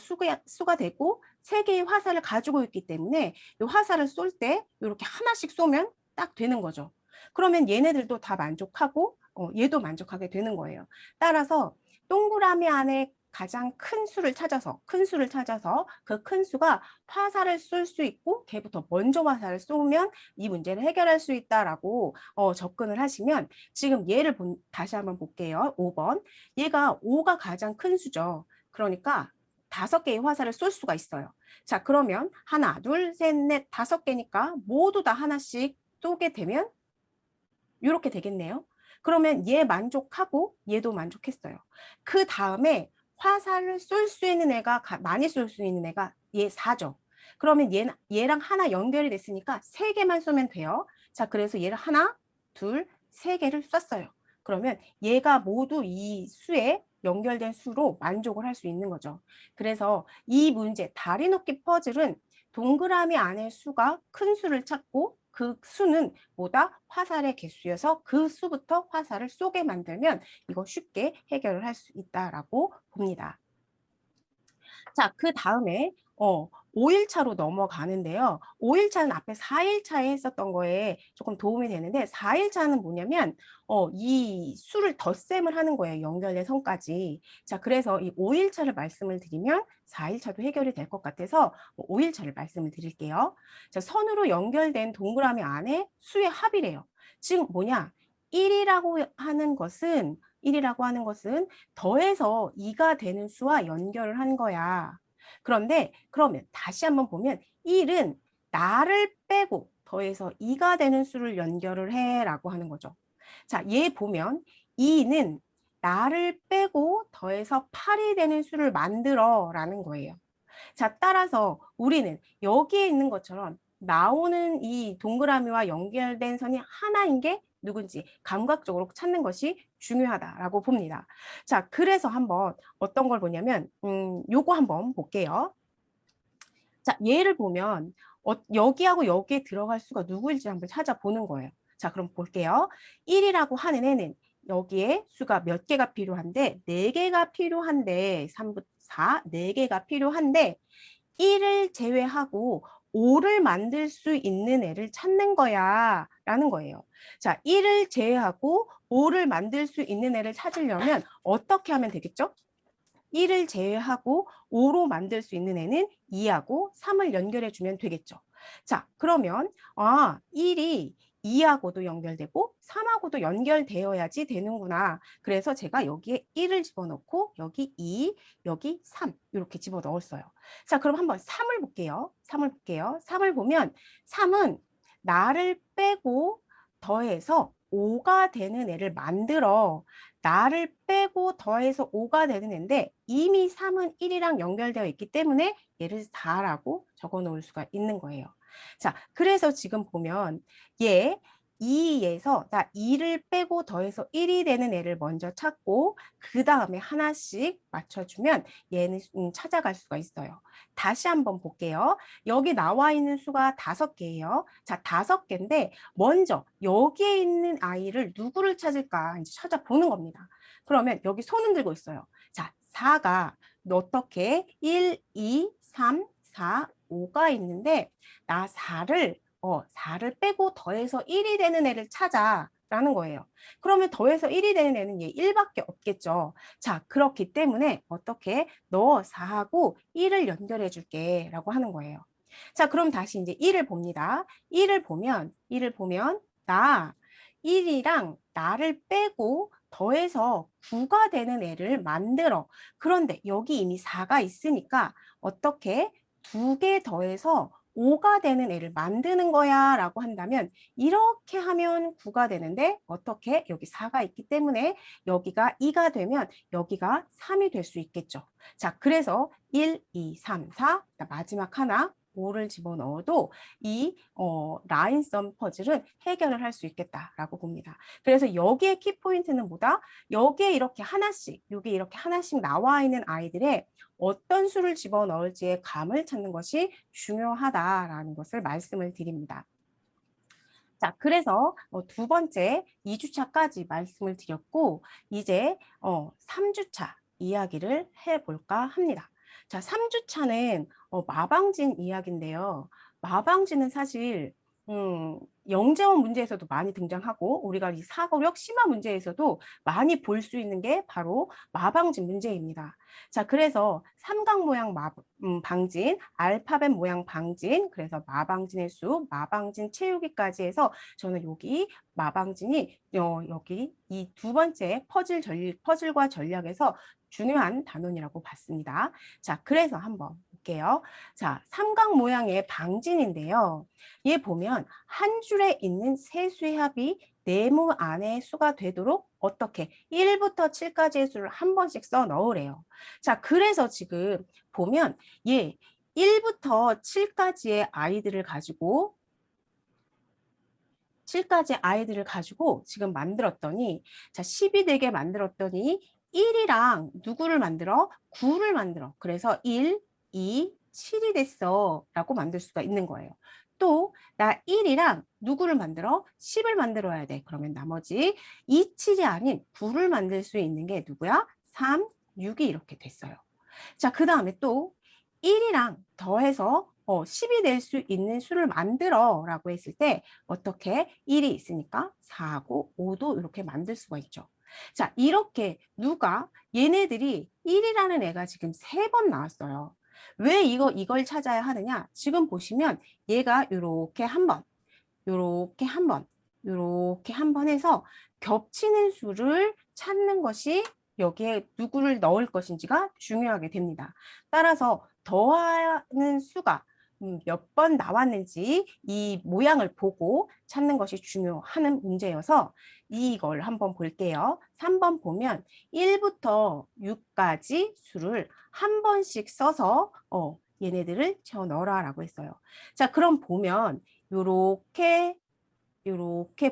수가 되고 3개의 화살을 가지고 있기 때문에 이 화살을 쏠 때 이렇게 하나씩 쏘면 딱 되는 거죠. 그러면 얘네들도 다 만족하고 얘도 만족하게 되는 거예요. 따라서 동그라미 안에 가장 큰 수를 찾아서 그 큰 수가 화살을 쏠 수 있고 걔부터 먼저 화살을 쏘면 이 문제를 해결할 수 있다라고 접근을 하시면 지금 얘를 다시 한번 볼게요. 5번. 얘가 5가 가장 큰 수죠. 그러니까 5개의 화살을 쏠 수가 있어요. 자, 그러면 하나, 둘, 셋, 넷, 5개니까 모두 다 하나씩 쏘게 되면 이렇게 되겠네요. 그러면 얘 만족하고 얘도 만족했어요. 그 다음에 화살을 쏠 수 있는 애가 많이 쏠 수 있는 애가 얘 4죠. 그러면 얘랑 하나 연결이 됐으니까 3개만 쏘면 돼요. 자, 그래서 얘를 하나, 둘, 3개를 쐈어요. 그러면 얘가 모두 이 수에 연결된 수로 만족을 할 수 있는 거죠. 그래서 이 문제, 다리 놓기 퍼즐은 동그라미 안에 수가 큰 수를 찾고 그 수는 뭐다? 화살의 개수여서 그 수부터 화살을 쏘게 만들면 이거 쉽게 해결을 할 수 있다라고 봅니다. 자, 그 다음에 5일차로 넘어가는데요. 5일차는 앞에 4일차에 했었던 거에 조금 도움이 되는데 4일차는 뭐냐면 이 수를 덧셈을 하는 거예요. 연결된 선까지. 자, 그래서 이 5일차를 말씀을 드리면 4일차도 해결이 될 것 같아서 5일차를 말씀을 드릴게요. 자, 선으로 연결된 동그라미 안에 수의 합이래요. 지금 뭐냐? 1이라고 하는 것은 더해서 2가 되는 수와 연결을 한 거야. 그런데 그러면 다시 한번 보면 1은 나를 빼고 더해서 2가 되는 수를 연결을 해라고 하는 거죠. 자, 얘 보면 2는 나를 빼고 더해서 8이 되는 수를 만들어라는 거예요. 자, 따라서 우리는 여기에 있는 것처럼 나오는 이 동그라미와 연결된 선이 하나인 게 누군지 감각적으로 찾는 것이 중요하다라고 봅니다. 자, 그래서 한번 어떤 걸 보냐면 요거 한번 볼게요. 자, 얘를 보면 여기하고 여기에 들어갈 수가 누구일지 한번 찾아보는 거예요. 자, 그럼 볼게요. 1이라고 하는 애는 여기에 수가 몇 개가 필요한데 4개가 필요한데 3부터 4, 4개가 필요한데 1을 제외하고 5를 만들 수 있는 애를 찾는 거야 라는 거예요. 자, 1을 제외하고 5를 만들 수 있는 애를 찾으려면 어떻게 하면 되겠죠? 1을 제외하고 5로 만들 수 있는 애는 2하고 3을 연결해 주면 되겠죠. 자, 그러면 1이 2하고도 연결되고 3하고도 연결되어야지 되는구나. 그래서 제가 여기에 1을 집어넣고 여기 2, 여기 3 이렇게 집어넣었어요. 자, 그럼 한번 3을 볼게요. 3을 볼게요. 3을 보면 3은 나를 빼고 더해서 5가 되는 애를 만들어 나를 빼고 더해서 5가 되는 애인데 이미 3은 1이랑 연결되어 있기 때문에 얘를 4라고 적어 놓을 수가 있는 거예요. 자, 그래서 지금 보면 얘 2에서 나 2를 빼고 더해서 1이 되는 애를 먼저 찾고 그 다음에 하나씩 맞춰주면 얘는 찾아갈 수가 있어요. 다시 한번 볼게요. 여기 나와 있는 수가 5개예요. 자, 5개인데 먼저 여기에 있는 아이를 누구를 찾을까 이제 찾아보는 겁니다. 그러면 여기 손은 들고 있어요. 자, 4가 어떻게 1, 2, 3, 4, 5가 있는데 나 4를 빼고 더해서 1이 되는 애를 찾아 라는 거예요. 그러면 더해서 1이 되는 애는 얘 1밖에 없겠죠. 자, 그렇기 때문에 어떻게 너 4하고 1을 연결해 줄게 라고 하는 거예요. 자, 그럼 다시 이제 1을 봅니다. 1을 보면 나 1이랑 나를 빼고 더해서 9가 되는 애를 만들어. 그런데 여기 이미 4가 있으니까 어떻게 2개 더해서 5가 되는 애를 만드는 거야 라고 한다면 이렇게 하면 9가 되는데 어떻게 여기 4가 있기 때문에 여기가 2가 되면 여기가 3이 될 수 있겠죠. 자, 그래서 1, 2, 3, 4 마지막 하나 5를 집어넣어도 이 라인섬 퍼즐은 해결을 할 수 있겠다라고 봅니다. 그래서 여기에 키포인트는 뭐다? 여기에 이렇게 하나씩, 여기 이렇게 하나씩 나와 있는 아이들의 어떤 수를 집어넣을지의 감을 찾는 것이 중요하다라는 것을 말씀을 드립니다. 자, 그래서 두 번째 2주차까지 말씀을 드렸고 이제 3주차 이야기를 해볼까 합니다. 자, 3주차는 마방진 이야기인데요. 마방진은 사실 영재원 문제에서도 많이 등장하고 우리가 이 사고력 심화 문제에서도 많이 볼 수 있는 게 바로 마방진 문제입니다. 자, 그래서 삼각 모양 방진, 알파벳 모양 방진, 그래서 마방진의 수, 마방진 채우기까지 해서 저는 여기 마방진이 여기 이 두 번째 퍼즐과 전략에서 중요한 단원이라고 봤습니다. 자, 그래서 한번 볼게요. 자, 삼각 모양의 방진인데요. 얘 보면 한 줄에 있는 세 수의 합이 네모 안의 수가 되도록 어떻게 1부터 7까지의 수를 한 번씩 써 넣으래요. 자, 그래서 지금 보면 얘 1부터 7까지의 아이들을 가지고 7까지 아이들을 가지고 지금 만들었더니 자 10이 되게 만들었더니 1이랑 누구를 만들어? 9를 만들어. 그래서 1, 2, 7이 됐어 라고 만들 수가 있는 거예요. 또 나 1이랑 누구를 만들어? 10을 만들어야 돼. 그러면 나머지 2, 7이 아닌 9를 만들 수 있는 게 누구야? 3, 6이 이렇게 됐어요. 자, 그 다음에 또 1이랑 더해서 10이 될 수 있는 수를 만들어 라고 했을 때 어떻게 1이 있으니까 4하고 5도 이렇게 만들 수가 있죠. 자, 이렇게 누가 얘네들이 1이라는 애가 지금 3번 나왔어요. 왜 이걸 찾아야 하느냐? 지금 보시면 얘가 이렇게 한 번, 요렇게 한 번, 요렇게 한 번 해서 겹치는 수를 찾는 것이 여기에 누구를 넣을 것인지가 중요하게 됩니다. 따라서 더하는 수가 몇 번 나왔는지 이 모양을 보고 찾는 것이 중요한 문제여서 이걸 한번 볼게요. 3번 보면 1부터 6까지 수를 한 번씩 써서 얘네들을 채워 넣어라 라고 했어요. 자, 그럼 보면 요렇게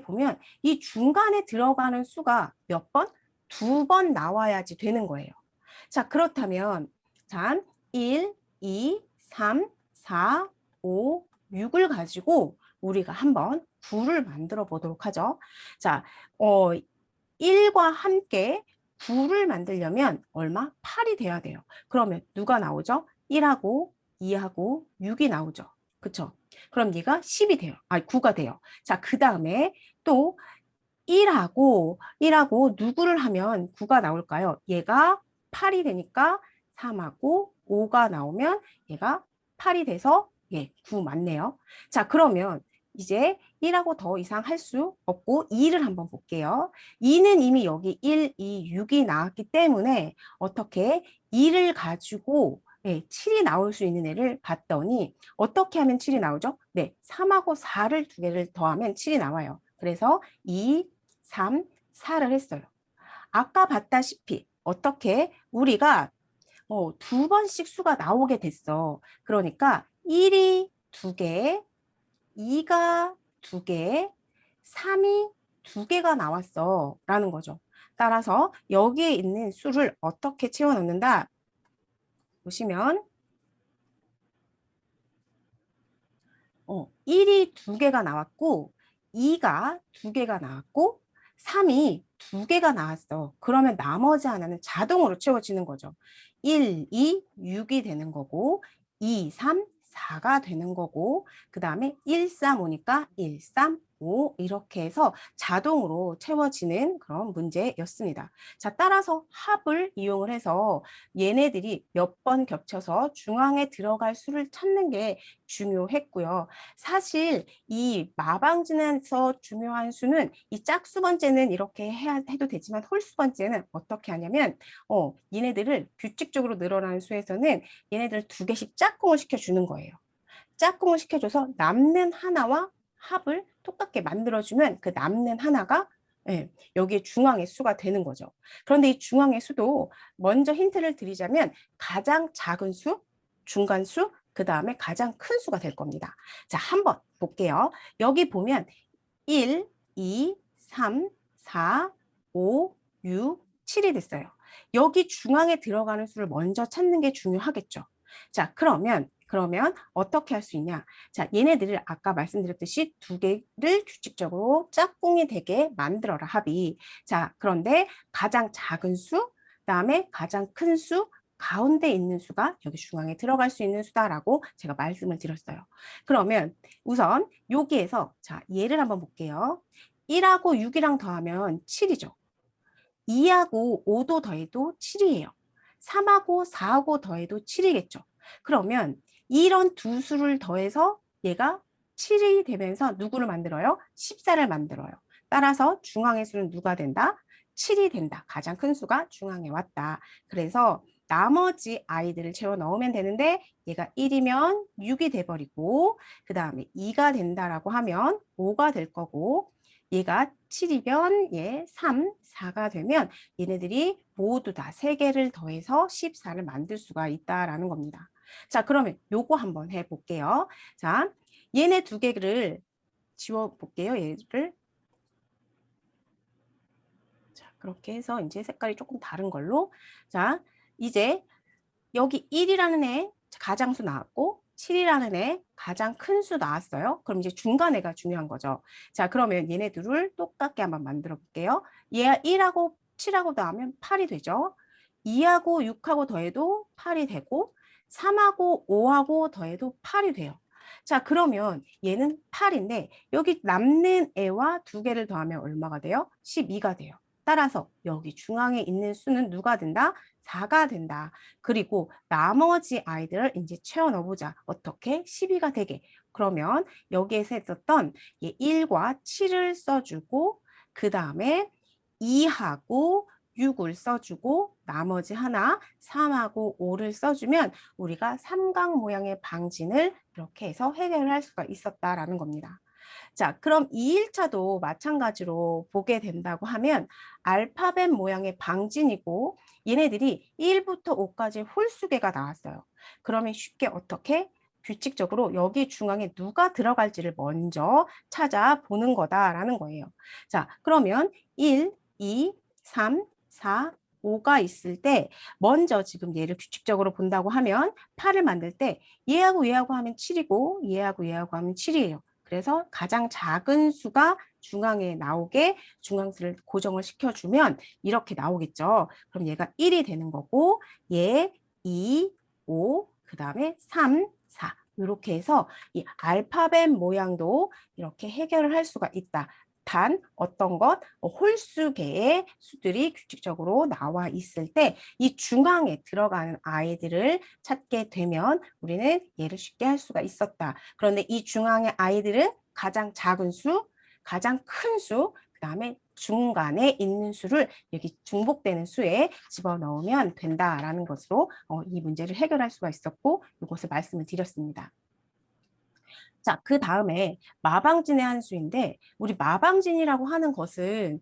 보면 이 중간에 들어가는 수가 몇 번? 2번 나와야지 되는 거예요. 자, 그렇다면 자, 1, 2, 3, 4, 5, 6을 가지고 우리가 한번 9를 만들어 보도록 하죠. 자, 1과 함께 9를 만들려면 얼마? 8이 돼야 돼요. 그러면 누가 나오죠? 1하고 2하고 6이 나오죠. 그쵸? 그럼 얘가 10이 돼요. 아니, 9가 돼요. 자, 그 다음에 또 1하고 누구를 하면 9가 나올까요? 얘가 8이 되니까 3하고 5가 나오면 얘가 8이 돼서 9 맞네요. 자, 그러면 이제 1하고 더 이상 할 수 없고 2를 한번 볼게요. 2는 이미 여기 1, 2, 6이 나왔기 때문에 어떻게 2를 가지고 7이 나올 수 있는 애를 봤더니 어떻게 하면 7이 나오죠? 네, 3하고 4를 두 개를 더하면 7이 나와요. 그래서 2, 3, 4를 했어요. 아까 봤다시피 어떻게 우리가 2번씩 수가 나오게 됐어. 그러니까 1이 2개, 2가 2개, 3이 2개가 나왔어 라는 거죠. 따라서 여기에 있는 수를 어떻게 채워 넣는다? 보시면 1이 2개가 나왔고 2가 2개가 나왔고 3이 2개가 나왔어. 그러면 나머지 하나는 자동으로 채워지는 거죠. 1, 2, 6이 되는 거고 2, 3, 4가 되는 거고 그 다음에 1, 3, 5니까 1, 3, 5 이렇게 해서 자동으로 채워지는 그런 문제였습니다. 자, 따라서 합을 이용을 해서 얘네들이 몇 번 겹쳐서 중앙에 들어갈 수를 찾는 게 중요했고요. 사실 이 마방진에서 중요한 수는 이 짝수 번째는 이렇게 해도 되지만 홀수 번째는 어떻게 하냐면 얘네들을 규칙적으로 늘어나는 수에서는 얘네들 2개씩 짝꿍을 시켜주는 거예요. 짝꿍을 시켜줘서 남는 하나와 합을 똑같게 만들어주면 그 남는 하나가 여기에 중앙의 수가 되는 거죠. 그런데 이 중앙의 수도 먼저 힌트를 드리자면 가장 작은 수, 중간 수, 그 다음에 가장 큰 수가 될 겁니다. 자, 한번 볼게요. 여기 보면 1, 2, 3, 4, 5, 6, 7이 됐어요. 여기 중앙에 들어가는 수를 먼저 찾는 게 중요하겠죠. 자, 그러면 어떻게 할 수 있냐? 자, 얘네들을 아까 말씀드렸듯이 2개를 규칙적으로 짝꿍이 되게 만들어라, 합이. 자, 그런데 가장 작은 수, 그다음에 가장 큰 수, 가운데 있는 수가 여기 중앙에 들어갈 수 있는 수다라고 제가 말씀을 드렸어요. 그러면 우선 여기에서 자, 얘를 한번 볼게요. 1하고 6이랑 더하면 7이죠. 2하고 5도 더해도 7이에요. 3하고 4하고 더해도 7이겠죠. 그러면 이런 두 수를 더해서 얘가 7이 되면서 누구를 만들어요? 14를 만들어요. 따라서 중앙의 수는 누가 된다? 7이 된다. 가장 큰 수가 중앙에 왔다. 그래서 나머지 아이들을 채워 넣으면 되는데 얘가 1이면 6이 돼버리고 그 다음에 2가 된다라고 하면 5가 될 거고 얘가 7이면 얘 3, 4가 되면 얘네들이 모두 다 3개를 더해서 14를 만들 수가 있다라는 겁니다. 자, 그러면 요거 한번 해볼게요. 자, 얘네 2개를 지워볼게요. 얘를. 자, 그렇게 해서 이제 색깔이 조금 다른 걸로. 자, 이제 여기 1이라는 애 가장수 나왔고 7이라는 애 가장 큰 수 나왔어요. 그럼 이제 중간 애가 중요한 거죠. 자, 그러면 얘네들을 똑같게 한번 만들어 볼게요. 얘 1하고 7하고 더하면 8이 되죠. 2하고 6하고 더해도 8이 되고 3하고 5하고 더해도 8이 돼요. 자, 그러면 얘는 8인데 여기 남는 애와 두 개를 더하면 얼마가 돼요? 12가 돼요. 따라서 여기 중앙에 있는 수는 누가 된다? 4가 된다. 그리고 나머지 아이들을 이제 채워 넣어보자. 어떻게? 12가 되게. 그러면 여기에서 했었던 1과 7을 써주고 그 다음에 2하고 6을 써주고 나머지 하나 3하고 5를 써주면 우리가 삼각 모양의 방진을 이렇게 해서 해결을 할 수가 있었다라는 겁니다. 자, 그럼 2일차도 마찬가지로 보게 된다고 하면 알파벳 모양의 방진이고 얘네들이 1부터 5까지 홀수계가 나왔어요. 그러면 쉽게 어떻게? 규칙적으로 여기 중앙에 누가 들어갈지를 먼저 찾아보는 거다라는 거예요. 자, 그러면 1, 2, 3, 4, 5가 있을 때 먼저 지금 얘를 규칙적으로 본다고 하면 8을 만들 때 얘하고 얘하고 하면 7이고 얘하고 얘하고 하면 7이에요. 그래서 가장 작은 수가 중앙에 나오게 중앙수를 고정을 시켜주면 이렇게 나오겠죠. 그럼 얘가 1이 되는 거고 얘 2, 5, 그 다음에 3, 4 이렇게 해서 이 알파벳 모양도 이렇게 해결을 할 수가 있다. 단 어떤 것 홀수계의 수들이 규칙적으로 나와 있을 때 이 중앙에 들어가는 아이들을 찾게 되면 우리는 얘를 쉽게 할 수가 있었다. 그런데 이 중앙의 아이들은 가장 작은 수, 가장 큰 수, 그 다음에 중간에 있는 수를 여기 중복되는 수에 집어넣으면 된다라는 것으로 이 문제를 해결할 수가 있었고 이것을 말씀을 드렸습니다. 자, 그 다음에 마방진의 한 수인데 우리 마방진이라고 하는 것은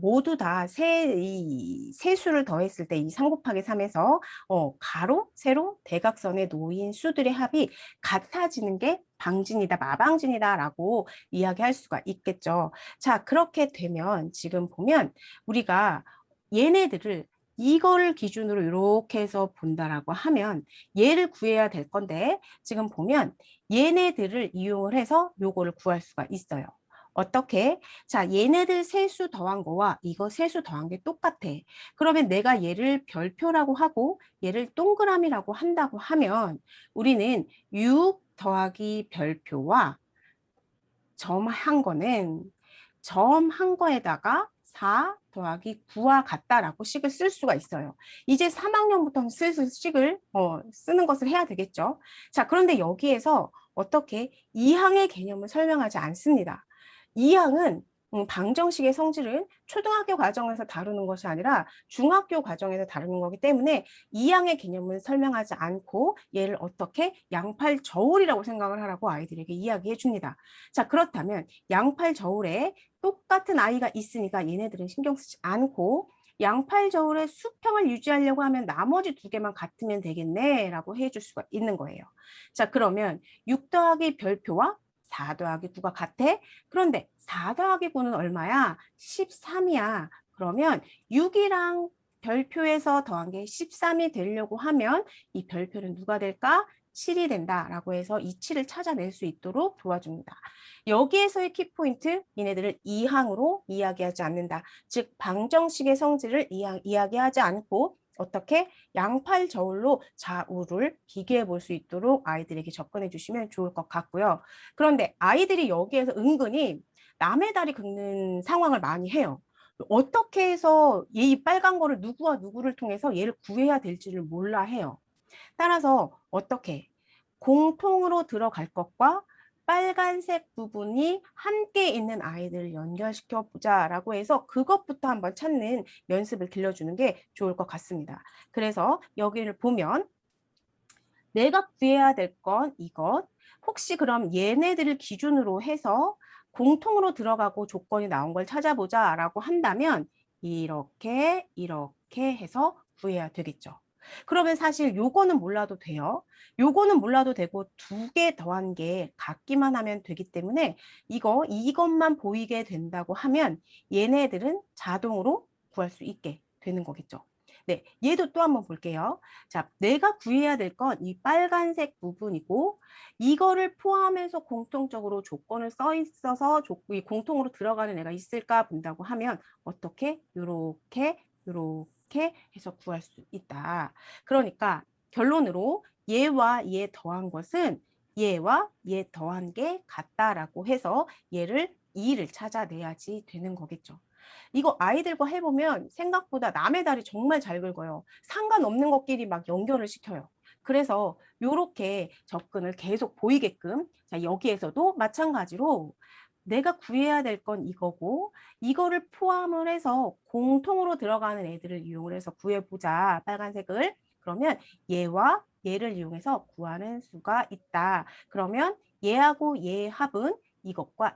모두 다 세 수를 더했을 때 이 3 곱하기 3에서 가로, 세로, 대각선에 놓인 수들의 합이 같아지는 게 방진이다, 마방진이다라고 이야기할 수가 있겠죠. 자, 그렇게 되면 지금 보면 우리가 얘네들을 이거를 기준으로 이렇게 해서 본다라고 하면 얘를 구해야 될 건데 지금 보면 얘네들을 이용을 해서 요거를 구할 수가 있어요. 어떻게? 자, 얘네들 세수 더한 거와 이거 세수 더한 게 똑같아. 그러면 내가 얘를 별표라고 하고 얘를 동그라미라고 한다고 하면 우리는 6 더하기 별표와 점 한 거는 점 한 거에다가 4 더하기 9와 같다라고 식을 쓸 수가 있어요. 이제 3학년부터는 슬슬 식을 쓰는 것을 해야 되겠죠. 자, 그런데 여기에서 어떻게 2항의 개념을 설명하지 않습니다. 2항은 방정식의 성질은 초등학교 과정에서 다루는 것이 아니라 중학교 과정에서 다루는 거기 때문에 2항의 개념을 설명하지 않고 얘를 어떻게 양팔 저울이라고 생각을 하라고 아이들에게 이야기해 줍니다. 자, 그렇다면 양팔 저울에 똑같은 아이가 있으니까 얘네들은 신경 쓰지 않고 양팔 저울의 수평을 유지하려고 하면 나머지 두 개만 같으면 되겠네 라고 해줄 수가 있는 거예요. 자, 그러면 6 더하기 별표와 4 더하기 9가 같아? 그런데 4 더하기 9는 얼마야? 13이야. 그러면 6이랑 별표에서 더한 게 13이 되려고 하면 이 별표는 누가 될까? 7이 된다라고 해서 이 7을 찾아낼 수 있도록 도와줍니다. 여기에서의 키포인트, 얘네들을 이항으로 이야기하지 않는다. 즉 방정식의 성질을 이야기하지 않고 어떻게 양팔 저울로 좌우를 비교해 볼 수 있도록 아이들에게 접근해 주시면 좋을 것 같고요. 그런데 아이들이 여기에서 은근히 남의 다리 긁는 상황을 많이 해요. 어떻게 해서 이 빨간 거를 누구와 누구를 통해서 얘를 구해야 될지를 몰라 해요. 따라서 어떻게 공통으로 들어갈 것과 빨간색 부분이 함께 있는 아이들을 연결시켜 보자라고 해서 그것부터 한번 찾는 연습을 길러주는 게 좋을 것 같습니다. 그래서 여기를 보면 내가 구해야 될 건 이것. 혹시 그럼 얘네들을 기준으로 해서 공통으로 들어가고 조건이 나온 걸 찾아보자라고 한다면 이렇게 해서 구해야 되겠죠. 그러면 사실 요거는 몰라도 돼요. 요거는 몰라도 되고 두 개 더한 게 같기만 하면 되기 때문에 이것만 보이게 된다고 하면 얘네들은 자동으로 구할 수 있게 되는 거겠죠. 네, 얘도 또 한번 볼게요. 자, 내가 구해야 될 건 이 빨간색 부분이고 이거를 포함해서 공통적으로 조건을 써 있어서 이 공통으로 들어가는 애가 있을까 본다고 하면 어떻게? 요렇게 해서 구할 수 있다. 그러니까 결론으로 얘와 얘 더한 것은 얘와 얘 더한 게 같다라고 해서 얘를 2를 찾아내야지 되는 거겠죠. 이거 아이들과 해보면 생각보다 남의 다리 정말 잘 긁어요. 상관없는 것끼리 막 연결을 시켜요. 그래서 이렇게 접근을 계속 보이게끔 자, 여기에서도 마찬가지로 내가 구해야 될 건 이거고 이거를 포함을 해서 공통으로 들어가는 애들을 이용을 해서 구해보자. 빨간색을. 그러면 얘와 얘를 이용해서 구하는 수가 있다. 그러면 얘하고 얘의 합은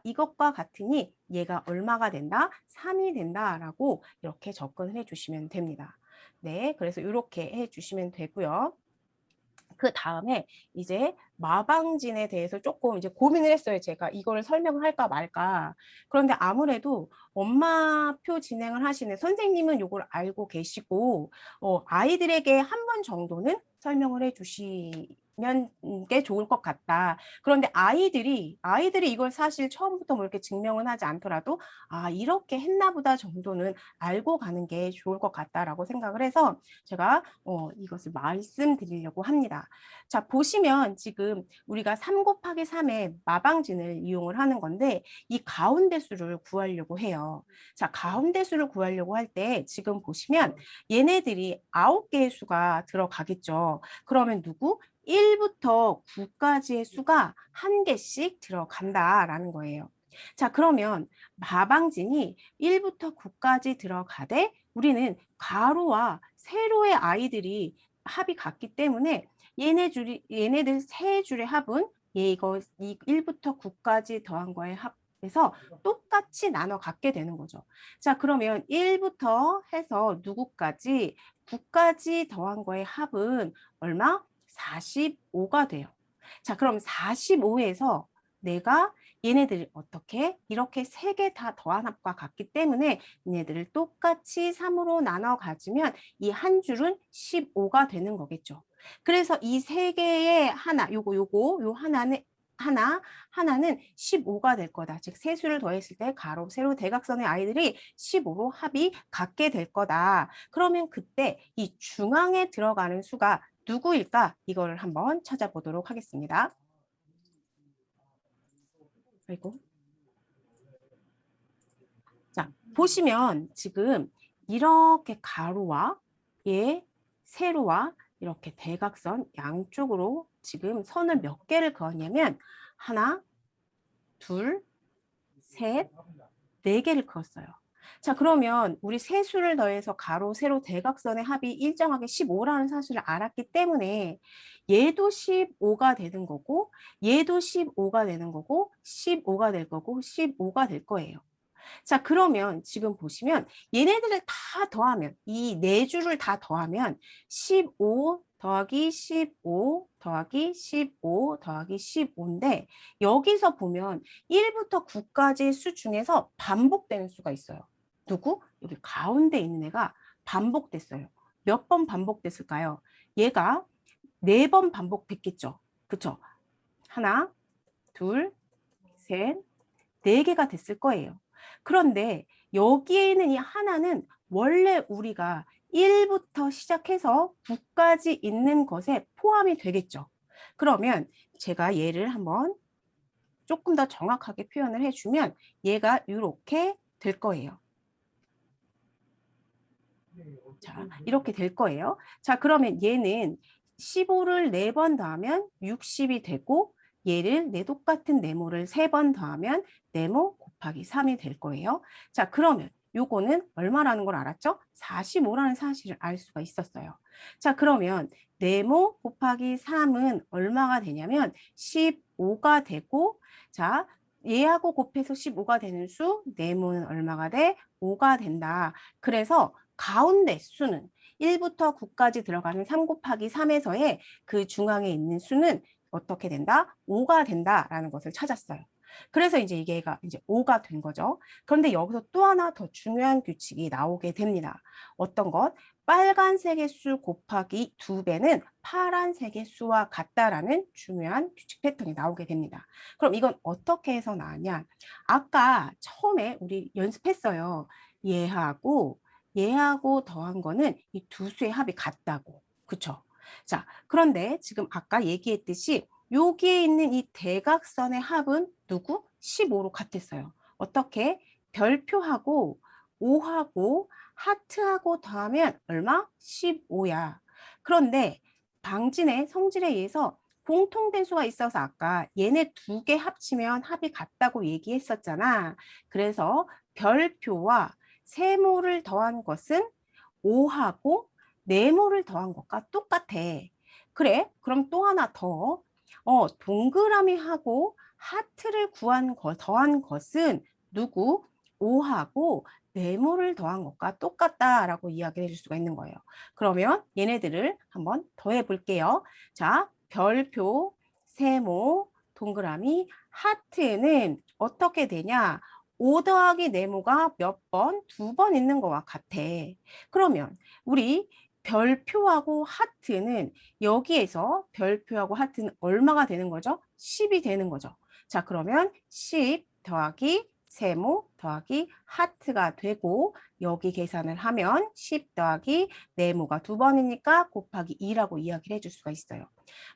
이것과 같으니 얘가 얼마가 된다? 3이 된다라고 이렇게 접근을 해주시면 됩니다. 네, 그래서 이렇게 해주시면 되고요. 그 다음에 이제 마방진에 대해서 조금 이제 고민을 했어요. 제가 이거를 설명을 할까 말까. 그런데 아무래도 엄마표 진행을 하시는 선생님은 이걸 알고 계시고 아이들에게 한 번 정도는 설명을 해 주시면 게 좋을 것 같다. 그런데 아이들이 이걸 사실 처음부터 뭐 이렇게 증명은 하지 않더라도 아 이렇게 했나 보다 정도는 알고 가는 게 좋을 것 같다라고 생각을 해서 제가 이것을 말씀드리려고 합니다. 자, 보시면 지금 우리가 3 곱하기 3의 마방진을 이용을 하는 건데 이 가운데 수를 구하려고 해요. 자, 가운데 수를 구하려고 할 때 지금 보시면 얘네들이 9개의 수가 들어가겠죠. 그러면 누구? 1부터 9까지의 수가 한 개씩 들어간다라는 거예요. 자, 그러면 마방진이 1부터 9까지 들어가되 우리는 가로와 세로의 아이들이 합이 같기 때문에 얘네들 세 줄의 합은 이 1부터 9까지 더한 거의 합에서 똑같이 나눠 갖게 되는 거죠. 자, 그러면 1부터 해서 누구까지 9까지 더한 거의 합은 얼마? 45가 돼요. 자, 그럼 45에서 내가 얘네들을 어떻게 이렇게 세 개 다 더한 합과 같기 때문에 얘네들을 똑같이 3으로 나눠 가지면 이 한 줄은 15가 되는 거겠죠. 그래서 이 세 개의 하나, 요 하나는 15가 될 거다. 즉 세수를 더했을 때 가로, 세로, 대각선의 아이들이 15로 합이 같게 될 거다. 그러면 그때 이 중앙에 들어가는 수가 누구일까? 이거를 한번 찾아보도록 하겠습니다. 아이고. 자, 보시면 지금 이렇게 가로와 세로와 이렇게 대각선 양쪽으로 지금 선을 몇 개를 그었냐면 하나, 둘, 셋, 네 개를 그었어요. 자, 그러면 우리 세수를 더해서 가로, 세로, 대각선의 합이 일정하게 15라는 사실을 알았기 때문에 얘도 15가 되는 거고 얘도 15가 되는 거고 15가 될 거고 15가 될 거예요. 자, 그러면 지금 보시면 얘네들을 다 더하면 이 네 줄을 다 더하면 15 더하기 15 더하기 15 더하기 15인데 여기서 보면 1부터 9까지 수 중에서 반복되는 수가 있어요. 누구? 여기 가운데 있는 애가 반복됐어요. 몇 번 반복됐을까요? 얘가 4번 반복됐겠죠. 그쵸? 하나, 둘, 셋, 4개가 됐을 거예요. 그런데 여기에 있는 이 하나는 원래 우리가 1부터 시작해서 9까지 있는 것에 포함이 되겠죠. 그러면 제가 얘를 한번 조금 더 정확하게 표현을 해주면 얘가 이렇게 될 거예요. 자, 이렇게 될 거예요. 자, 그러면 얘는 15를 4번 더하면 60이 되고 얘를 똑같은 네모를 3번 더하면 네모 곱하기 3이 될 거예요. 자, 그러면 요거는 얼마라는 걸 알았죠? 45라는 사실을 알 수가 있었어요. 자, 그러면 네모 곱하기 3은 얼마가 되냐면 15가 되고 자, 얘하고 곱해서 15가 되는 수 네모는 얼마가 돼? 5가 된다. 그래서 가운데 수는 1부터 9까지 들어가는 3 곱하기 3에서의 그 중앙에 있는 수는 어떻게 된다? 5가 된다라는 것을 찾았어요. 그래서 이제 이게가 이제 5가 된 거죠. 그런데 여기서 또 하나 더 중요한 규칙이 나오게 됩니다. 어떤 것? 빨간색의 수 곱하기 2배는 파란색의 수와 같다라는 중요한 규칙 패턴이 나오게 됩니다. 그럼 이건 어떻게 해서 나왔냐? 아까 처음에 우리 연습했어요. 얘하고 더한 거는 이 두 수의 합이 같다고. 그쵸? 자, 그런데 지금 아까 얘기했듯이 여기에 있는 이 대각선의 합은 누구? 15로 같았어요. 어떻게? 별표하고 5하고 하트하고 더하면 얼마? 15야. 그런데 방진의 성질에 의해서 공통된 수가 있어서 아까 얘네 두 개 합치면 합이 같다고 얘기했었잖아. 그래서 별표와 세모를 더한 것은 5하고 네모를 더한 것과 똑같아. 그래, 그럼 또 하나 더. 동그라미하고 하트를 더한 것은 누구? 5하고 네모를 더한 것과 똑같다라고 이야기를 해줄 수가 있는 거예요. 그러면 얘네들을 한번 더해 볼게요. 자, 별표, 세모, 동그라미, 하트는 어떻게 되냐? 5 더하기 네모가 몇 번? 2번 있는 거와 같아. 그러면 우리 별표하고 하트는 여기에서 별표하고 하트는 얼마가 되는 거죠? 10이 되는 거죠. 자, 그러면 10 더하기 세모 더하기 하트가 되고 여기 계산을 하면 10 더하기 네모가 2번이니까 곱하기 2라고 이야기를 해줄 수가 있어요.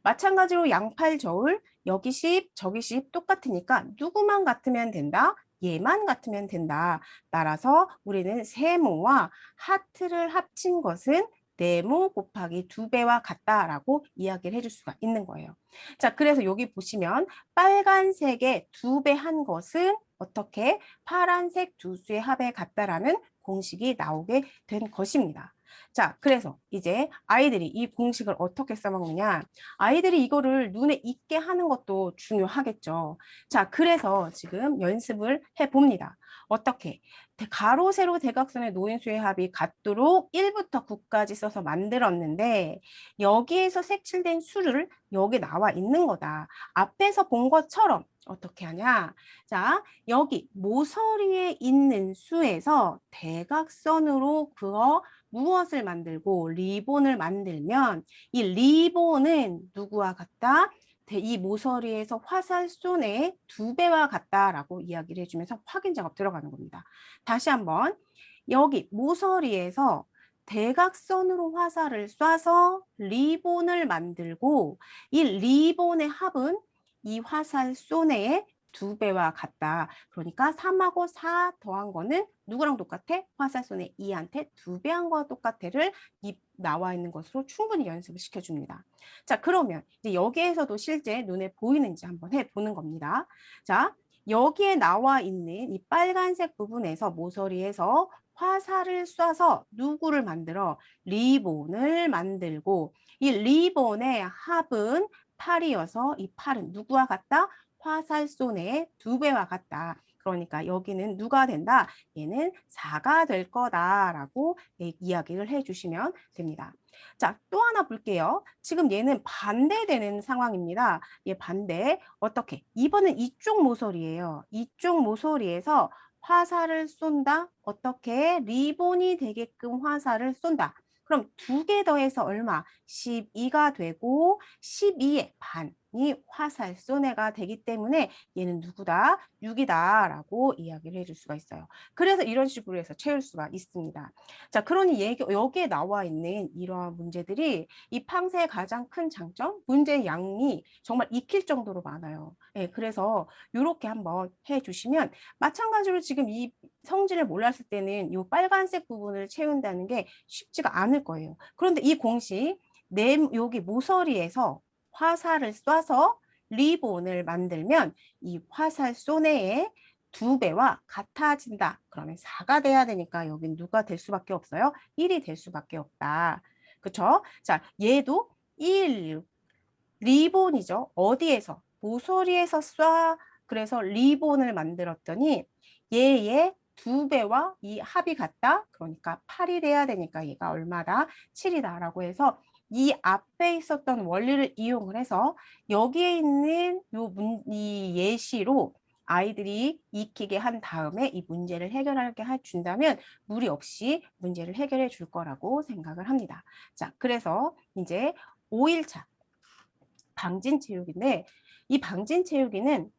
마찬가지로 양팔 저울 여기 10 저기 10 똑같으니까 누구만 같으면 된다? 얘만 같으면 된다. 따라서 우리는 세모와 하트를 합친 것은 네모 곱하기 2배와 같다라고 이야기를 해줄 수가 있는 거예요. 자, 그래서 여기 보시면 빨간색의 2배 한 것은 어떻게 파란색 두 수의 합에 같다라는 공식이 나오게 된 것입니다. 자, 그래서 이제 아이들이 이 공식을 어떻게 써먹느냐. 아이들이 이거를 눈에 익게 하는 것도 중요하겠죠. 자, 그래서 지금 연습을 해봅니다. 어떻게? 가로, 세로, 대각선의 노인수의 합이 같도록 1부터 9까지 써서 만들었는데 여기에서 색칠된 수를 여기 나와 있는 거다. 앞에서 본 것처럼 어떻게 하냐? 자, 여기 모서리에 있는 수에서 대각선으로 그어 무엇을 만들고 리본을 만들면 이 리본은 누구와 같다? 이 모서리에서 화살 쏜의 2배와 같다라고 이야기를 해주면서 확인 작업 들어가는 겁니다. 다시 한번 여기 모서리에서 대각선으로 화살을 쏴서 리본을 만들고 이 리본의 합은 이 화살 쏜의 2배와 같다. 그러니까 3하고 4 더한 거는 누구랑 똑같아? 화살손의 2한테 2배 한 거와 똑같아를 나와 있는 것으로 충분히 연습을 시켜줍니다. 자, 그러면 이제 여기에서도 실제 눈에 보이는지 한번 해보는 겁니다. 자, 여기에 나와 있는 이 빨간색 부분에서 모서리에서 화살을 쏴서 누구를 만들어? 리본을 만들고 이 리본의 합은 8이어서 이 8은 누구와 같다? 화살손의 2배와 같다. 그러니까 여기는 누가 된다? 얘는 4가 될 거다라고 이야기를 해주시면 됩니다. 자, 또 하나 볼게요. 지금 얘는 반대되는 상황입니다. 얘 반대. 어떻게? 이번엔 이쪽 모서리예요. 이쪽 모서리에서 화살을 쏜다. 어떻게? 리본이 되게끔 화살을 쏜다. 그럼 2개 더해서 얼마? 12가 되고 12의 반이 화살 쏜애가 되기 때문에 얘는 누구다? 6이다 라고 이야기를 해줄 수가 있어요. 그래서 이런 식으로 해서 채울 수가 있습니다. 자, 그러니 여기에 나와 있는 이러한 문제들이 이 팡세의 가장 큰 장점, 문제의 양이 정말 익힐 정도로 많아요. 네, 그래서 이렇게 한번 해주시면 마찬가지로 지금 이 성질을 몰랐을 때는 이 빨간색 부분을 채운다는 게 쉽지가 않을 거예요. 그런데 이 공식, 여기 모서리에서 화살을 쏴서 리본을 만들면 이 화살 쏘네의 2배와 같아진다. 그러면 4가 돼야 되니까 여긴 누가 될 수밖에 없어요? 1이 될 수밖에 없다. 그쵸? 자, 얘도 1, 리본이죠. 어디에서? 모서리에서 쏴. 그래서 리본을 만들었더니 얘의 2배와 이 합이 같다. 그러니까 8이 돼야 되니까 얘가 얼마다? 7이다라고 해서 이 앞에 있었던 원리를 이용을 해서 여기에 있는 이 예시로 아이들이 익히게 한 다음에 이 문제를 해결하게 준다면 무리 없이 문제를 해결해 줄 거라고 생각을 합니다. 자, 그래서 이제 5일차 방진체육인데 이 방진체육에는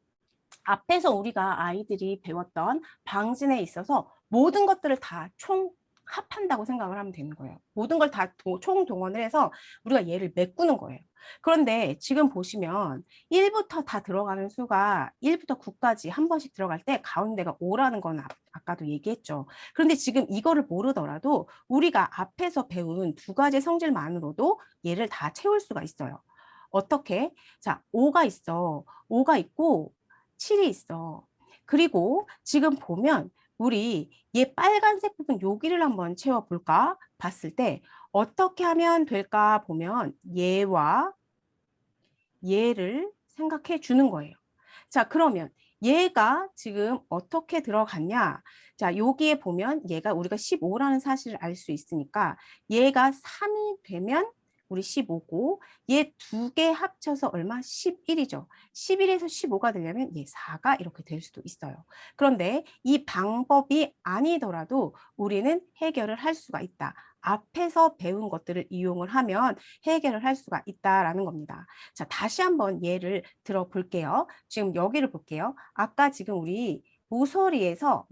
앞에서 우리가 아이들이 배웠던 방진에 있어서 모든 것들을 다 총합한다고 생각을 하면 되는 거예요. 모든 걸 다 총동원을 해서 우리가 얘를 메꾸는 거예요. 그런데 지금 보시면 1부터 다 들어가는 수가 1부터 9까지 한 번씩 들어갈 때 가운데가 5라는 건 아까도 얘기했죠. 그런데 지금 이거를 모르더라도 우리가 앞에서 배운 두 가지 성질만으로도 얘를 다 채울 수가 있어요. 어떻게? 자, 5가 있어. 5가 있고 7이 있어. 그리고 지금 보면 우리 얘 빨간색 부분 여기를 한번 채워볼까? 봤을 때 어떻게 하면 될까 보면 얘와 얘를 생각해 주는 거예요. 자, 그러면 얘가 지금 어떻게 들어갔냐? 자, 여기에 보면 얘가 우리가 15라는 사실을 알 수 있으니까 얘가 3이 되면 우리 15고 얘 두 개 합쳐서 얼마? 11이죠. 11에서 15가 되려면 얘 4가 이렇게 될 수도 있어요. 그런데 이 방법이 아니더라도 우리는 해결을 할 수가 있다. 앞에서 배운 것들을 이용을 하면 해결을 할 수가 있다라는 겁니다. 자, 다시 한번 예를 들어볼게요. 지금 여기를 볼게요. 아까 지금 우리 모서리에서